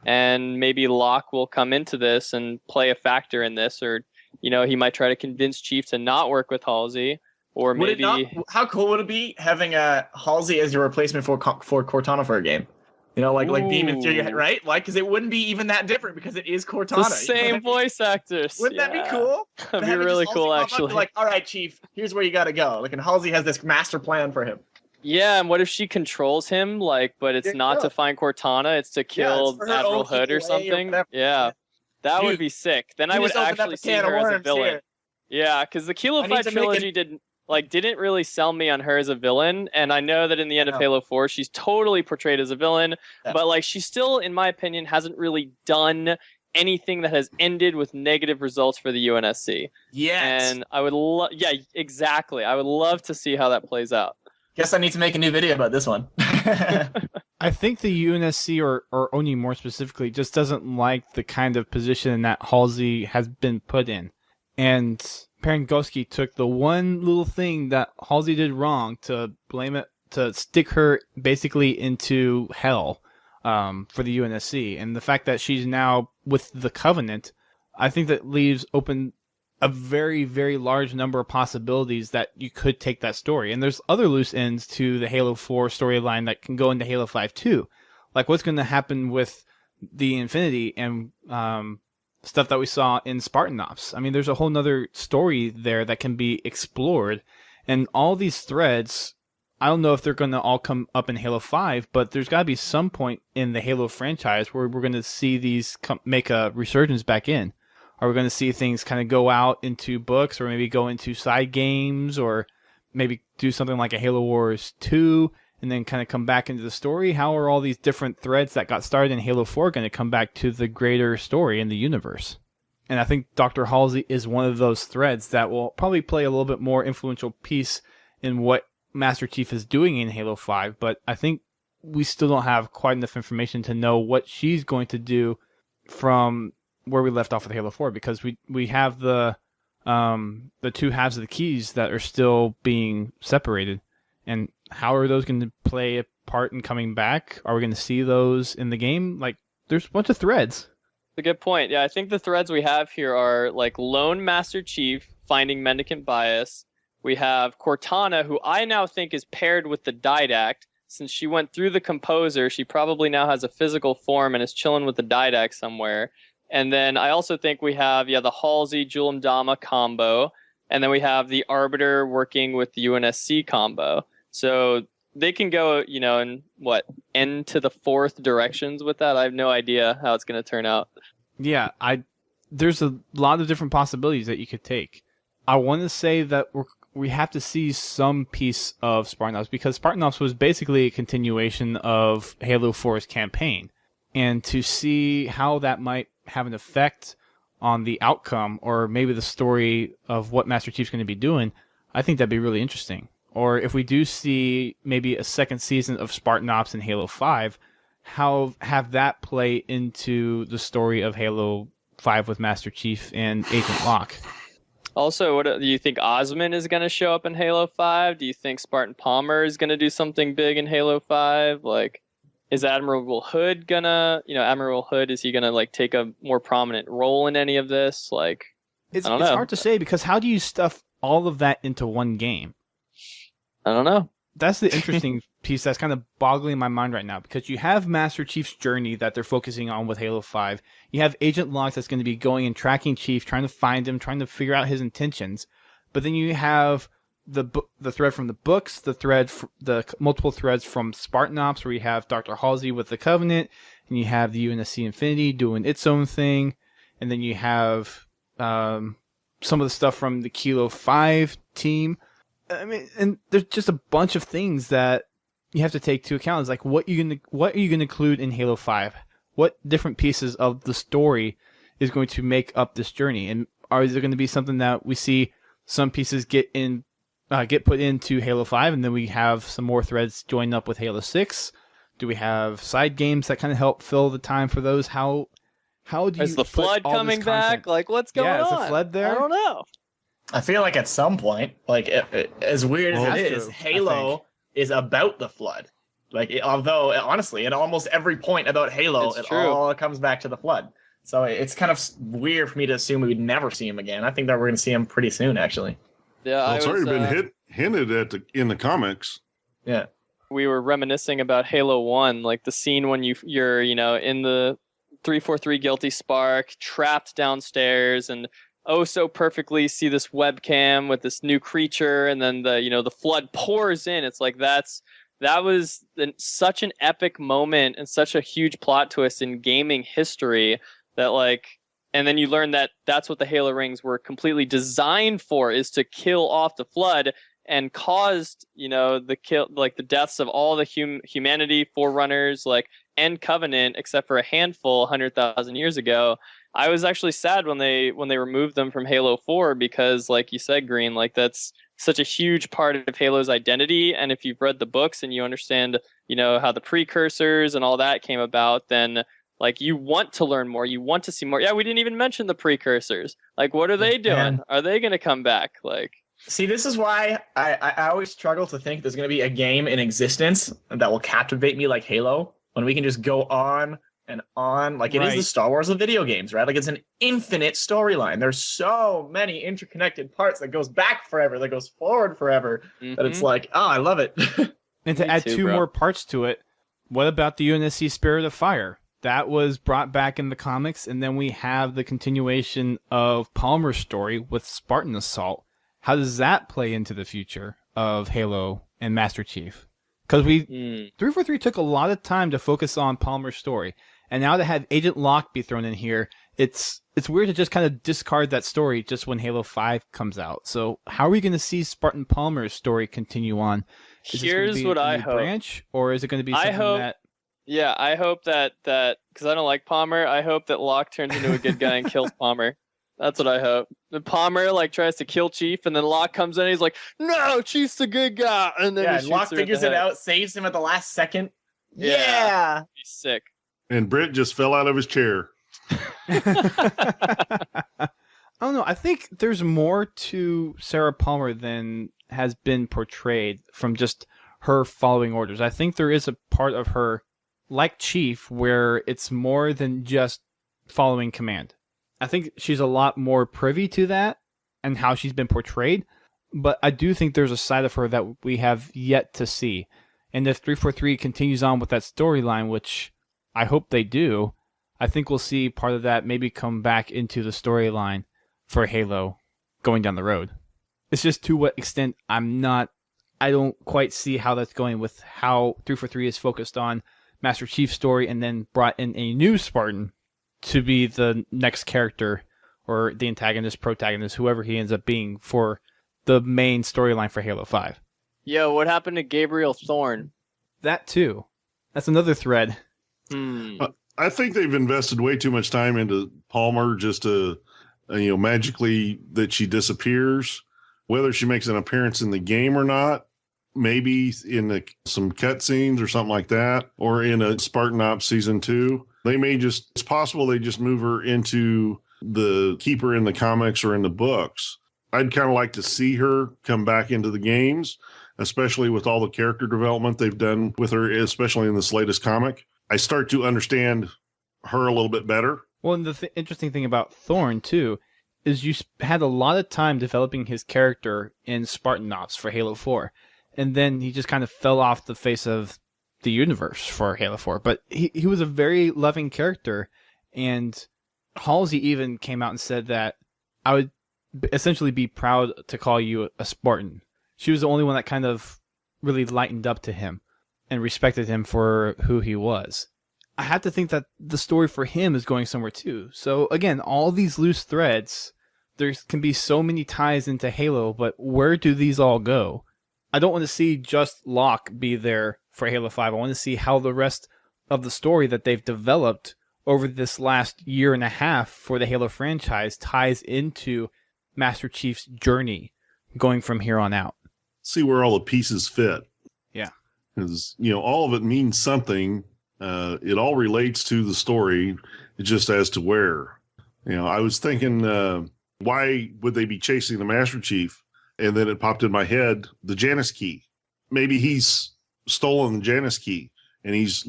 And maybe Locke will come into this and play a factor in this, or he might try to convince Chief to not work with Halsey, or maybe. How cool would it be having Halsey as your replacement for Cortana for a game? Like Demon Theory, right? Like, because it wouldn't be even that different because it is Cortana. The same voice actors. Wouldn't that be cool? That'd be really cool, actually. Like, all right, Chief, here's where you got to go. Like, and Halsey has this master plan for him. Yeah, and what if she controls him? Like, but it's not to find Cortana; it's to kill Admiral Hood or something. That would be sick. Then I would actually see her as a villain. Here. Yeah, because the Kilo 5 trilogy didn't really sell me on her as a villain, and I know that in the end of Halo 4, she's totally portrayed as a villain. But she still, in my opinion, hasn't really done anything that has ended with negative results for the UNSC. Yes, and I would exactly. I would love to see how that plays out. Guess I need to make a new video about this one. I think the UNSC or ONI more specifically just doesn't like the kind of position that Halsey has been put in. And Parangowski took the one little thing that Halsey did wrong to blame it, to stick her basically into hell for the UNSC. And the fact that she's now with the Covenant, I think that leaves open a very, very large number of possibilities that you could take that story. And there's other loose ends to the Halo 4 storyline that can go into Halo 5 too. Like what's going to happen with the Infinity and stuff that we saw in Spartan Ops. There's a whole nother story there that can be explored. And all these threads I don't know if they're going to all come up in Halo 5, but there's got to be some point in the Halo franchise where we're going to see these make a resurgence back in. Are we going to see things kind of go out into books or maybe go into side games or maybe do something like a Halo Wars 2 and then kind of come back into the story? How are all these different threads that got started in Halo 4 going to come back to the greater story in the universe? And I think Dr. Halsey is one of those threads that will probably play a little bit more influential piece in what Master Chief is doing in Halo 5, but I think we still don't have quite enough information to know what she's going to do from where we left off with Halo 4, because we have the two halves of the keys that are still being separated. And how are those going to play a part in coming back? Are we going to see those in the game? Like, there's a bunch of threads. A good point. Yeah, I think the threads we have here are like lone Master Chief finding mendicant bias. We have Cortana, who I now think is paired with the Didact. Since she went through the Composer, she probably now has a physical form and is chilling with the Didact somewhere. And then I also think we have, the Halsey Julum Dama combo. And then we have the Arbiter working with the UNSC combo. So they can go, in N to the fourth directions with that. I have no idea how it's going to turn out. Yeah, there's a lot of different possibilities that you could take. I want to say that we have to see some piece of Spartan Ops, because Spartan Ops was basically a continuation of Halo 4's campaign. And to see how that might have an effect on the outcome, or maybe the story of what Master Chief's going to be doing, I think that'd be really interesting. Or if we do see maybe a second season of Spartan Ops in Halo 5, have that play into the story of Halo 5 with Master Chief and Agent Locke. Also, what do you think Osmond is going to show up in Halo 5? Do you think Spartan Palmer is going to do something big in Halo 5? Like, is Admiral Hood gonna, Admiral Hood, is he gonna like take a more prominent role in any of this? Like, it's I don't know. Hard to say, because how do you stuff all of that into one game? I don't know. That's the interesting piece that's kind of boggling my mind right now, because you have Master Chief's journey that they're focusing on with Halo 5. You have Agent Locke that's going to be going and tracking Chief, trying to find him, trying to figure out his intentions. But then you have the thread from the books, the multiple threads from Spartan Ops, where you have Dr. Halsey with the Covenant, and you have the UNSC Infinity doing its own thing, and then you have some of the stuff from the Kilo 5 team. I mean, and there's just a bunch of things that you have to take into account. It's like, what are you going to include in Halo 5? What different pieces of the story is going to make up this journey? And is there going to be something that we see some pieces get put into Halo 5, and then we have some more threads join up with Halo 6? Do we have side games that kind of help fill the time for those? How do you... Is the Flood coming back? Like, what's going on? Yeah, is the Flood there? I don't know. I feel like at some point, like as weird as it is, Halo is about the Flood. Like, although honestly, at almost every point about Halo, it all comes back to the Flood. So it's kind of weird for me to assume we would never see him again. I think that we're going to see him pretty soon, actually. Yeah, well, it's already been hinted at in the comics. Yeah, we were reminiscing about Halo 1, like the scene when you're in the 343 Guilty Spark, trapped downstairs, and so perfectly see this webcam with this new creature, and then the Flood pours in. It's like that was such an epic moment and such a huge plot twist in gaming history that and then you learn that that's what the Halo rings were completely designed for, is to kill off the Flood, and caused the deaths of all the humanity, Forerunners, and Covenant, except for a handful 100,000 years ago. I was actually sad when they removed them from Halo 4, because, like you said, Green, that's such a huge part of Halo's identity. And if you've read the books and you understand, how the precursors and all that came about, then you want to learn more, you want to see more. Yeah, we didn't even mention the precursors. What are they doing? Man. Are they going to come back? See, this is why I always struggle to think there's going to be a game in existence that will captivate me like Halo, when we can just go on and on. It is the Star Wars of video games, right? It's an infinite storyline. There's so many interconnected parts that goes back forever, that goes forward forever, that it's I love it. And to add two more parts to it, what about the UNSC Spirit of Fire? That was brought back in the comics, and then we have the continuation of Palmer's story with Spartan Assault. How does that play into the future of Halo and Master Chief. Because 343 took a lot of time to focus on Palmer's story. And now to have Agent Locke be thrown in here, it's weird to just kind of discard that story just when Halo 5 comes out. So how are we going to see Spartan Palmer's story continue on? Here's what I hope. Branch, or is it going to be something that... Yeah, I hope that because I don't like Palmer, I hope that Locke turns into a good guy and kills Palmer. That's what I hope. The Palmer like tries to kill Chief, and then Locke comes in and he's like, "No, Chief's the good guy." And then Locke figures it out, saves him at the last second. Yeah. He's sick. And Brent just fell out of his chair. I don't know. I think there's more to Sarah Palmer than has been portrayed from just her following orders. I think there is a part of her, like Chief, where it's more than just following command. I think she's a lot more privy to that and how she's been portrayed, but I do think there's a side of her that we have yet to see. And if 343 continues on with that storyline, which I hope they do, I think we'll see part of that maybe come back into the storyline for Halo going down the road. It's just to what extent I don't quite see how that's going with how 343 is focused on Master Chief's story and then brought in a new Spartan to be the next character or the antagonist, protagonist, whoever he ends up being for the main storyline for Halo 5. Yo, what happened to Gabriel Thorne? That too. That's another thread. I think they've invested way too much time into Palmer just to, magically that she disappears. Whether she makes an appearance in the game or not, maybe in some cutscenes or something like that, or in a Spartan Ops Season 2. It's possible they just move her into the keeper in the comics or in the books. I'd kind of like to see her come back into the games, especially with all the character development they've done with her, especially in this latest comic. I start to understand her a little bit better. Well, and the interesting thing about Thorne, too, is you had a lot of time developing his character in Spartan Ops for Halo 4. And then he just kind of fell off the face of the universe for Halo 4. But he was a very loving character. And Halsey even came out and said that I would essentially be proud to call you a Spartan. She was the only one that kind of really lightened up to him and respected him for who he was. I have to think that the story for him is going somewhere too. So again, all these loose threads, there can be so many ties into Halo, but where do these all go? I don't want to see just Locke be there for Halo 5. I want to see how the rest of the story that they've developed over this last year and a half for the Halo franchise ties into Master Chief's journey going from here on out. See where all the pieces fit. Yeah. Because, all of it means something. It all relates to the story. It's just as to where. I was thinking, why would they be chasing the Master Chief? And then it popped in my head, the Janus key. Maybe he's stolen the Janus key and he's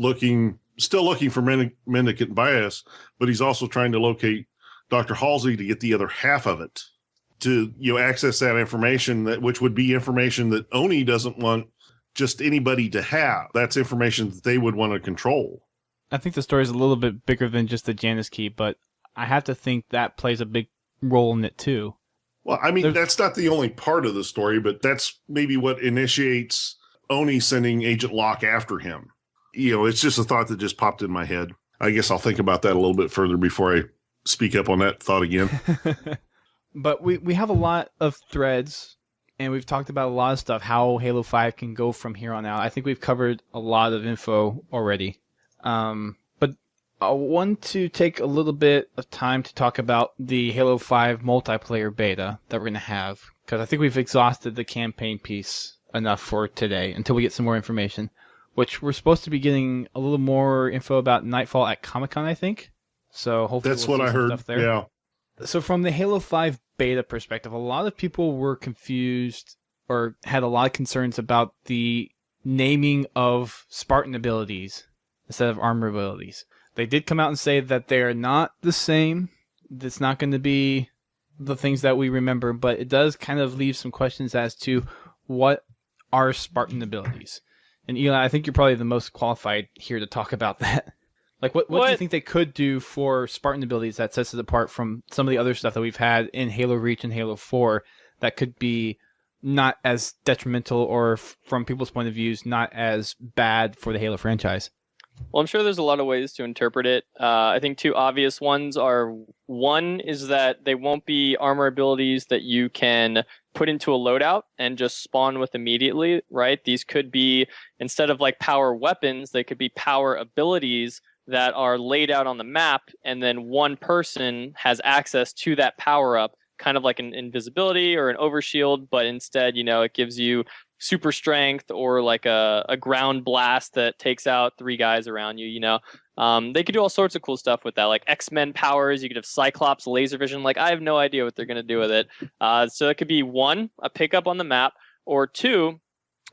still looking for mendicant bias, but he's also trying to locate Dr. Halsey to get the other half of it, to access that information, which would be information that ONI doesn't want just anybody to have. That's information that they would want to control. I think the story is a little bit bigger than just the Janus key, but I have to think that plays a big role in it too. Well, I mean, that's not the only part of the story, but that's maybe what initiates ONI sending Agent Locke after him. It's just a thought that just popped in my head. I guess I'll think about that a little bit further before I speak up on that thought again. But we have a lot of threads, and we've talked about a lot of stuff, how Halo 5 can go from here on out. I think we've covered a lot of info already. But I want to take a little bit of time to talk about the Halo 5 multiplayer beta that we're going to have, because I think we've exhausted the campaign piece enough for today until we get some more information, which we're supposed to be getting a little more info about Nightfall at Comic-Con, I think. So hopefully that's what I heard. Stuff there. Yeah. So from the Halo 5 beta perspective, a lot of people were confused or had a lot of concerns about the naming of Spartan abilities instead of armor abilities. They did come out and say that they're not the same. It's not going to be the things that we remember, but it does kind of leave some questions as to what are Spartan abilities. And Eli, I think you're probably the most qualified here to talk about that. Like, what do you think they could do for Spartan abilities that sets it apart from some of the other stuff that we've had in Halo Reach and Halo 4 that could be not as detrimental, or from people's point of views, not as bad for the Halo franchise? Well, I'm sure there's a lot of ways to interpret it. I think two obvious ones are, one is that they won't be armor abilities that you can put into a loadout and just spawn with immediately, right? These could be, instead of like power weapons, they could be power abilities that are laid out on the map, and then one person has access to that power up, kind of like an invisibility or an overshield, but instead, it gives you super strength, or like a ground blast that takes out 3 guys around you. They could do all sorts of cool stuff with that, like X-Men powers. You could have Cyclops laser vision. Like, I have no idea what they're going to do with it. So it could be, one, a pickup on the map, or two,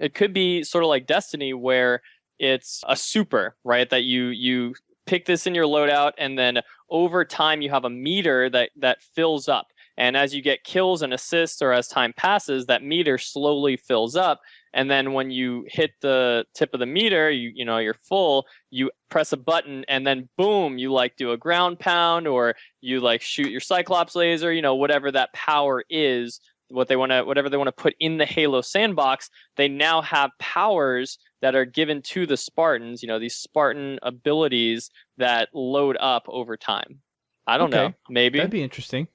it could be sort of like Destiny, where it's a super, right? That you pick this in your loadout, and then over time you have a meter that fills up. And as you get kills and assists, or as time passes, that meter slowly fills up. And then when you hit the tip of the meter, you're full, you press a button, and then boom, you like do a ground pound, or you like shoot your Cyclops laser, whatever that power is, whatever they want to put in the Halo sandbox. They now have powers that are given to the Spartans, these Spartan abilities that load up over time. I don't know. Maybe. That'd be interesting.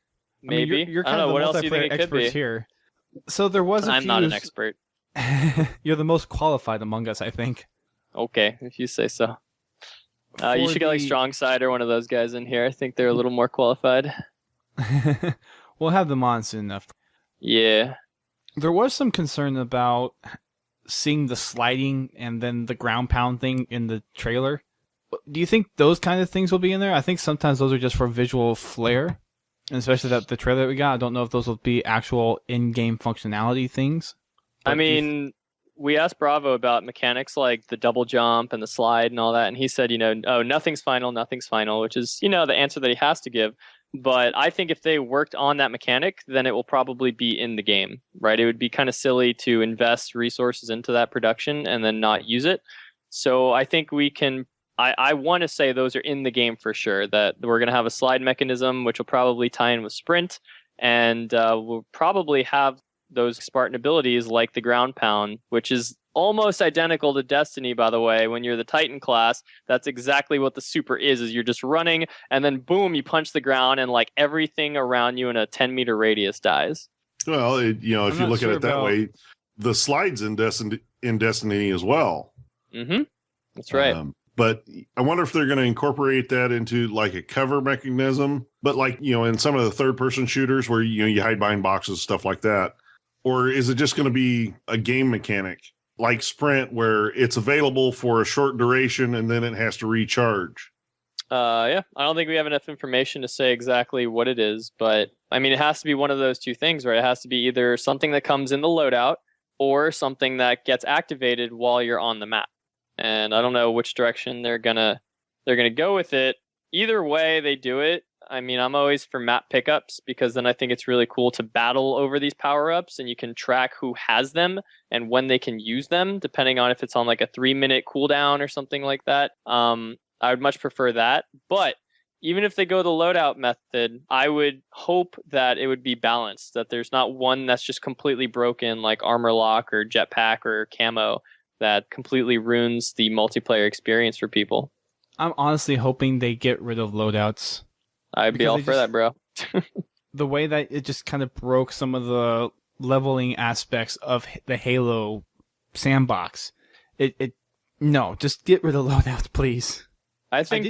Maybe. I mean, you're kind of the what else do you think multiplayer it could be? experts here. So there was I'm not an expert. You're the most qualified among us, I think. Okay, if you say so. You should get like Strong Side or one of those guys in here. I think they're a little more qualified. We'll have them on soon enough. Yeah. There was some concern about seeing the sliding and then the ground pound thing in the trailer. Do you think those kind of things will be in there? I think sometimes those are just for visual flair. And especially the trailer that we got, I don't know if those will be actual in-game functionality things. I mean, we asked Bravo about mechanics like the double jump and the slide and all that, and he said, nothing's final, which is, the answer that he has to give. But I think if they worked on that mechanic, then it will probably be in the game, right? It would be kind of silly to invest resources into that production and then not use it. So I think we can... I want to say those are in the game for sure, that we're going to have a slide mechanism, which will probably tie in with sprint, and we'll probably have those Spartan abilities like the ground pound, which is almost identical to Destiny, by the way. When you're the Titan class, that's exactly what the super is you're just running, and then boom, you punch the ground, and like everything around you in a 10-meter radius dies. Well, if you look at it that way, the slides in Destiny as well. Mm-hmm. That's right. But I wonder if they're going to incorporate that into like a cover mechanism, but like, in some of the third person shooters where, you hide behind boxes, stuff like that. Or is it just going to be a game mechanic like Sprint where it's available for a short duration and then it has to recharge? Yeah, I don't think we have enough information to say exactly what it is, but I mean, it has to be one of those two things, right? It has to be either something that comes in the loadout or something that gets activated while you're on the map. And I don't know which direction they're gonna go with it. Either way they do it, I mean, I'm always for map pickups, because then I think it's really cool to battle over these power-ups, and you can track who has them and when they can use them, depending on if it's on like a 3-minute cooldown or something like that. I would much prefer that. But even if they go the loadout method, I would hope that it would be balanced, that there's not one that's just completely broken, like armor lock or jetpack or camo, that completely ruins the multiplayer experience for people. I'm honestly hoping they get rid of loadouts. I'd be all for that, bro. The way that it just kind of broke some of the leveling aspects of the Halo sandbox. No, just get rid of loadouts, please. I think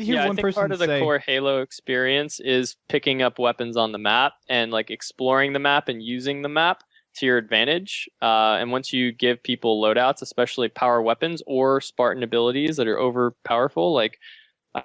part of the core Halo experience is picking up weapons on the map and like exploring the map and using the map to your advantage. And once you give people loadouts, especially power weapons or Spartan abilities that are overpowerful, like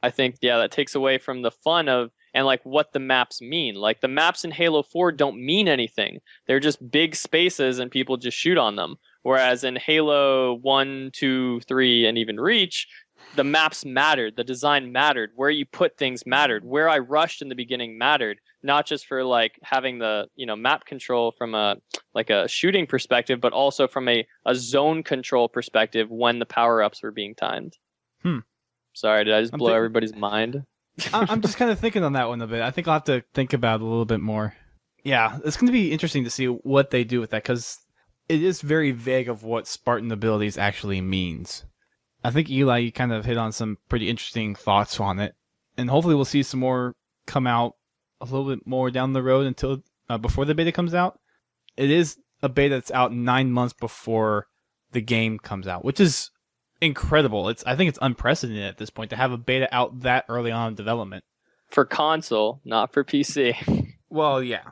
I think, that takes away from the fun of, and like what the maps mean. Like the maps in Halo 4 don't mean anything. They're just big spaces and people just shoot on them. Whereas in Halo 1, 2, 3, and even Reach, the maps mattered. The design mattered. Where you put things mattered. Where I rushed in the beginning mattered. Not just for like having the map control from a shooting perspective, but also from a zone control perspective when the power-ups were being timed. Sorry, did I just blow everybody's mind? I'm just kind of thinking on that one a bit. I think I'll have to think about it a little bit more. Yeah, it's going to be interesting to see what they do with that, because it is very vague of what Spartan abilities actually means. I think Eli, you kind of hit on some pretty interesting thoughts on it, and hopefully we'll see some more come out a little bit more down the road until before the beta comes out. It is a beta that's out 9 months before the game comes out, which is incredible. I think it's unprecedented at this point to have a beta out that early on in development. For console, not for PC. Well, yeah.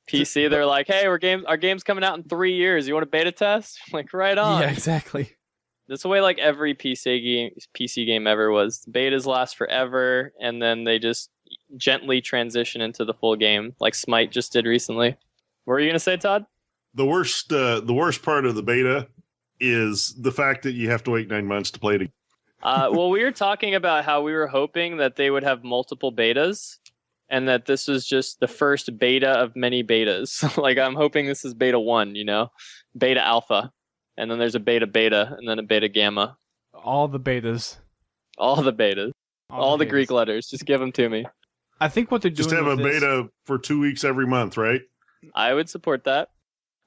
PC, they're like, hey, our game's coming out in 3 years. You want a beta test? Like, right on. Yeah, exactly. That's the way like every PC game ever was. The betas last forever, and then they just gently transition into the full game, like Smite just did recently. What were you gonna say, Todd? The worst part of the beta is the fact that you have to wait 9 months to play it. Well, we were talking about how we were hoping that they would have multiple betas, and that this was just the first beta of many betas. Like, I'm hoping this is beta 1, beta alpha. And then there's a beta, and then a beta gamma. All the betas. All the betas. All the Greek letters. Just give them to me. I think what they're doing just have a beta for 2 weeks every month, right? I would support that.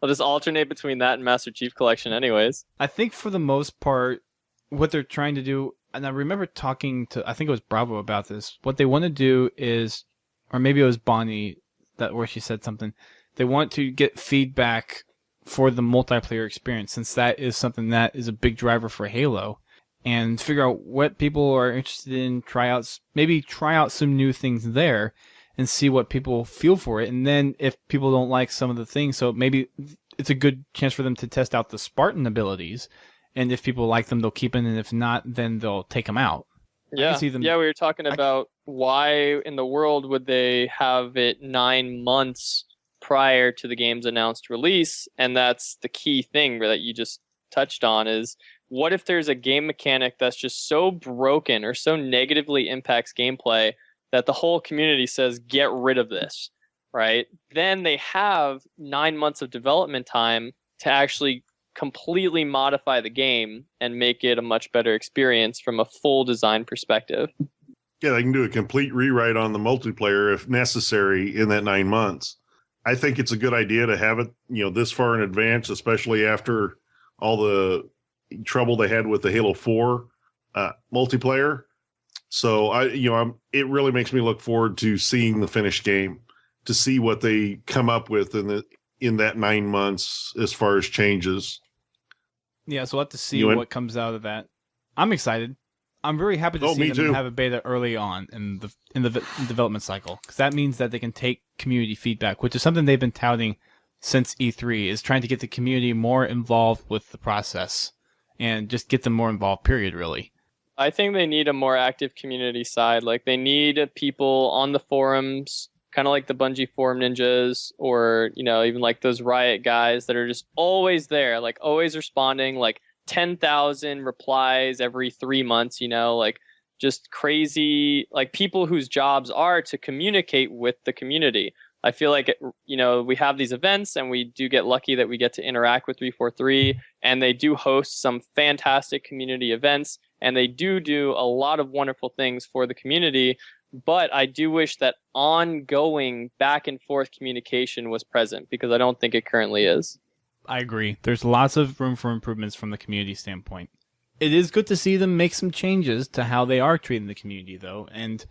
I'll just alternate between that and Master Chief Collection anyways. I think for the most part, what they're trying to do, and I remember talking to, I think it was Bravo about this, what they want to do is, or maybe it was Bonnie, where she said something, they want to get feedback for the multiplayer experience, since that is something that is a big driver for Halo, and figure out what people are interested in, maybe try out some new things there and see what people feel for it. And then if people don't like some of the things, so maybe it's a good chance for them to test out the Spartan abilities, and if people like them, they'll keep them, and if not, then they'll take them out. Yeah, we were talking about why in the world would they have it 9 months prior to the game's announced release, and that's the key thing that you just touched on, is what if there's a game mechanic that's just so broken or so negatively impacts gameplay that the whole community says, get rid of this, right? Then they have 9 months of development time to actually completely modify the game and make it a much better experience from a full design perspective. Yeah, they can do a complete rewrite on the multiplayer if necessary in that 9 months. I think it's a good idea to have it, this far in advance, especially after all the trouble they had with the Halo 4 multiplayer. So it really makes me look forward to seeing the finished game, to see what they come up with in that 9 months as far as changes. Yeah, so we'll have to see what comes out of that. I'm excited. I'm very happy to see them have a beta early on in the development cycle, because that means that they can take community feedback, which is something they've been touting since E3, is trying to get the community more involved with the process and just get them more involved, period, really. I think they need a more active community side. Like, they need people on the forums, kind of like the Bungie forum ninjas, or, even like those Riot guys that are just always there, like always responding, like 10,000 replies every 3 months, like just crazy, like people whose jobs are to communicate with the community. I feel like, we have these events and we do get lucky that we get to interact with 343, and they do host some fantastic community events, and they do a lot of wonderful things for the community. But I do wish that ongoing back and forth communication was present, because I don't think it currently is. I agree. There's lots of room for improvements from the community standpoint. It is good to see them make some changes to how they are treating the community, though. And,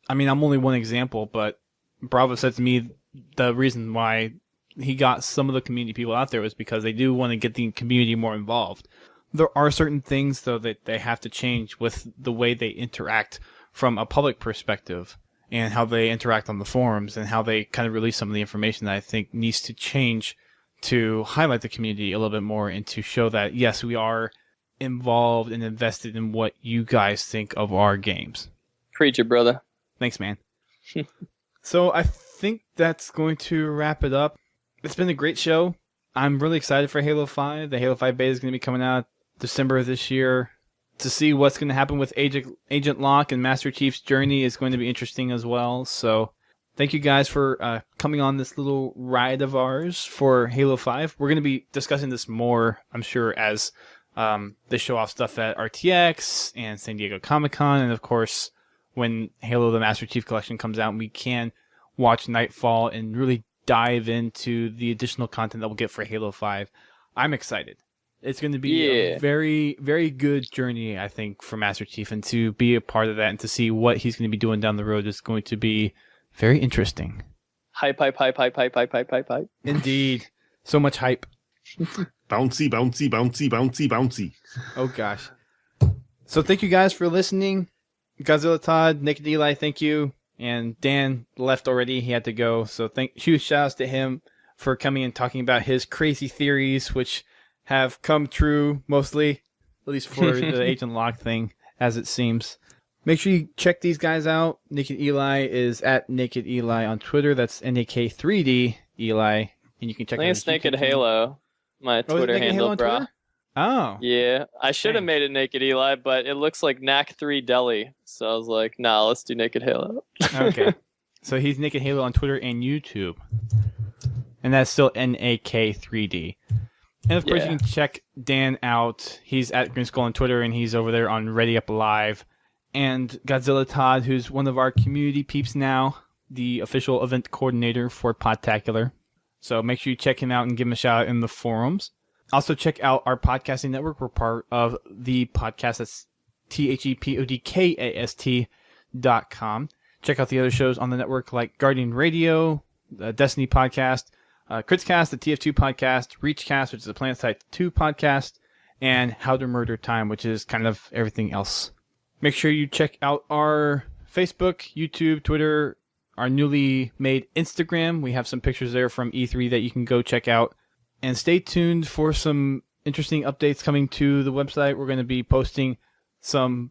I mean, I'm only one example, but Bravo said to me the reason why he got some of the community people out there was because they do want to get the community more involved. There are certain things, though, that they have to change with the way they interact from a public perspective, and how they interact on the forums, and how they kind of release some of the information that I think needs to change to highlight the community a little bit more, and to show that, yes, we are involved and invested in what you guys think of our games. Preach it, brother. Thanks, man. So I think that's going to wrap it up. It's been a great show. I'm really excited for Halo 5. The Halo 5 beta is going to be coming out December of this year. To see what's going to happen with Agent Locke and Master Chief's journey is going to be interesting as well. So thank you guys for coming on this little ride of ours for Halo 5. We're going to be discussing this more, I'm sure, as they show off stuff at RTX and San Diego Comic-Con. And, of course, when Halo the Master Chief Collection comes out, we can watch Nightfall and really dive into the additional content that we'll get for Halo 5. I'm excited. It's going to be a very, very good journey, I think, for Master Chief, and to be a part of that and to see what he's going to be doing down the road is going to be very interesting. Hype. Indeed. So much hype. Bouncy, bouncy, bouncy, bouncy, bouncy. Oh, gosh. So thank you guys for listening. Godzilla, Todd, Naked Eli, thank you. And Dan left already. He had to go. So huge shout outs to him for coming and talking about his crazy theories, which have come true mostly, at least for the Agent Locke thing, as it seems. Make sure you check these guys out. Naked Eli is at Naked Eli on Twitter. That's NAK3D Eli. And you can check out his Naked Halo, my Twitter handle, bro. Twitter? Oh. Yeah, I should have made it Naked Eli, but it looks like Nak3d Eli. So I was like, nah, let's do Naked Halo. Okay. So he's Naked Halo on Twitter and YouTube. And that's still NAK3D. And of course, you can check Dan out. He's at Greenskull on Twitter, and he's over there on Ready Up Live. And Godzilla Todd, who's one of our community peeps now, the official event coordinator for Podtacular. So make sure you check him out and give him a shout out in the forums. Also, check out our podcasting network. We're part of the podcast. That's THEPODCAST.com. Check out the other shows on the network like Guardian Radio, the Destiny Podcast, Critscast, the TF2 Podcast, Reachcast, which is the Planet Side 2 Podcast, and How to Murder Time, which is kind of everything else. Make sure you check out our Facebook, YouTube, Twitter, our newly made Instagram. We have some pictures there from E3 that you can go check out. And stay tuned for some interesting updates coming to the website. We're going to be posting some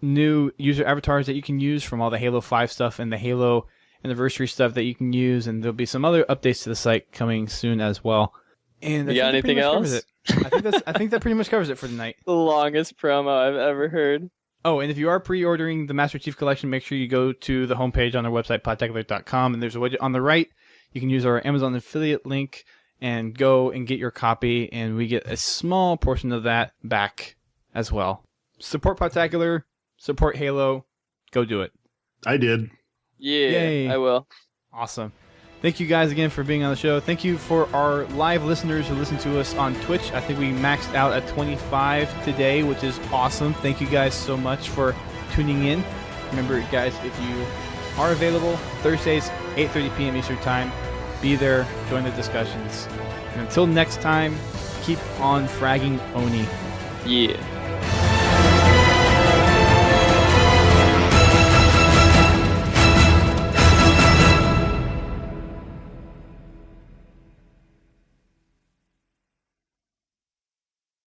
new user avatars that you can use from all the Halo 5 stuff and the Halo Anniversary stuff that you can use. And there'll be some other updates to the site coming soon as well. And you got anything else? I think that pretty much covers it for tonight. The longest promo I've ever heard. Oh, and if you are pre-ordering the Master Chief Collection, make sure you go to the homepage on our website, podtacular.com, and there's a widget on the right. You can use our Amazon affiliate link and go and get your copy, and we get a small portion of that back as well. Support Podtacular, support Halo, go do it. I did. Yeah, Yay. I will. Awesome. Thank you guys again for being on the show. Thank you for our live listeners who listen to us on Twitch. I think we maxed out at 25 today, which is awesome. Thank you guys so much for tuning in. Remember, guys, if you are available, Thursdays, 8:30 p.m. Eastern Time, be there, join the discussions. And until next time, keep on fragging ONI. Yeah.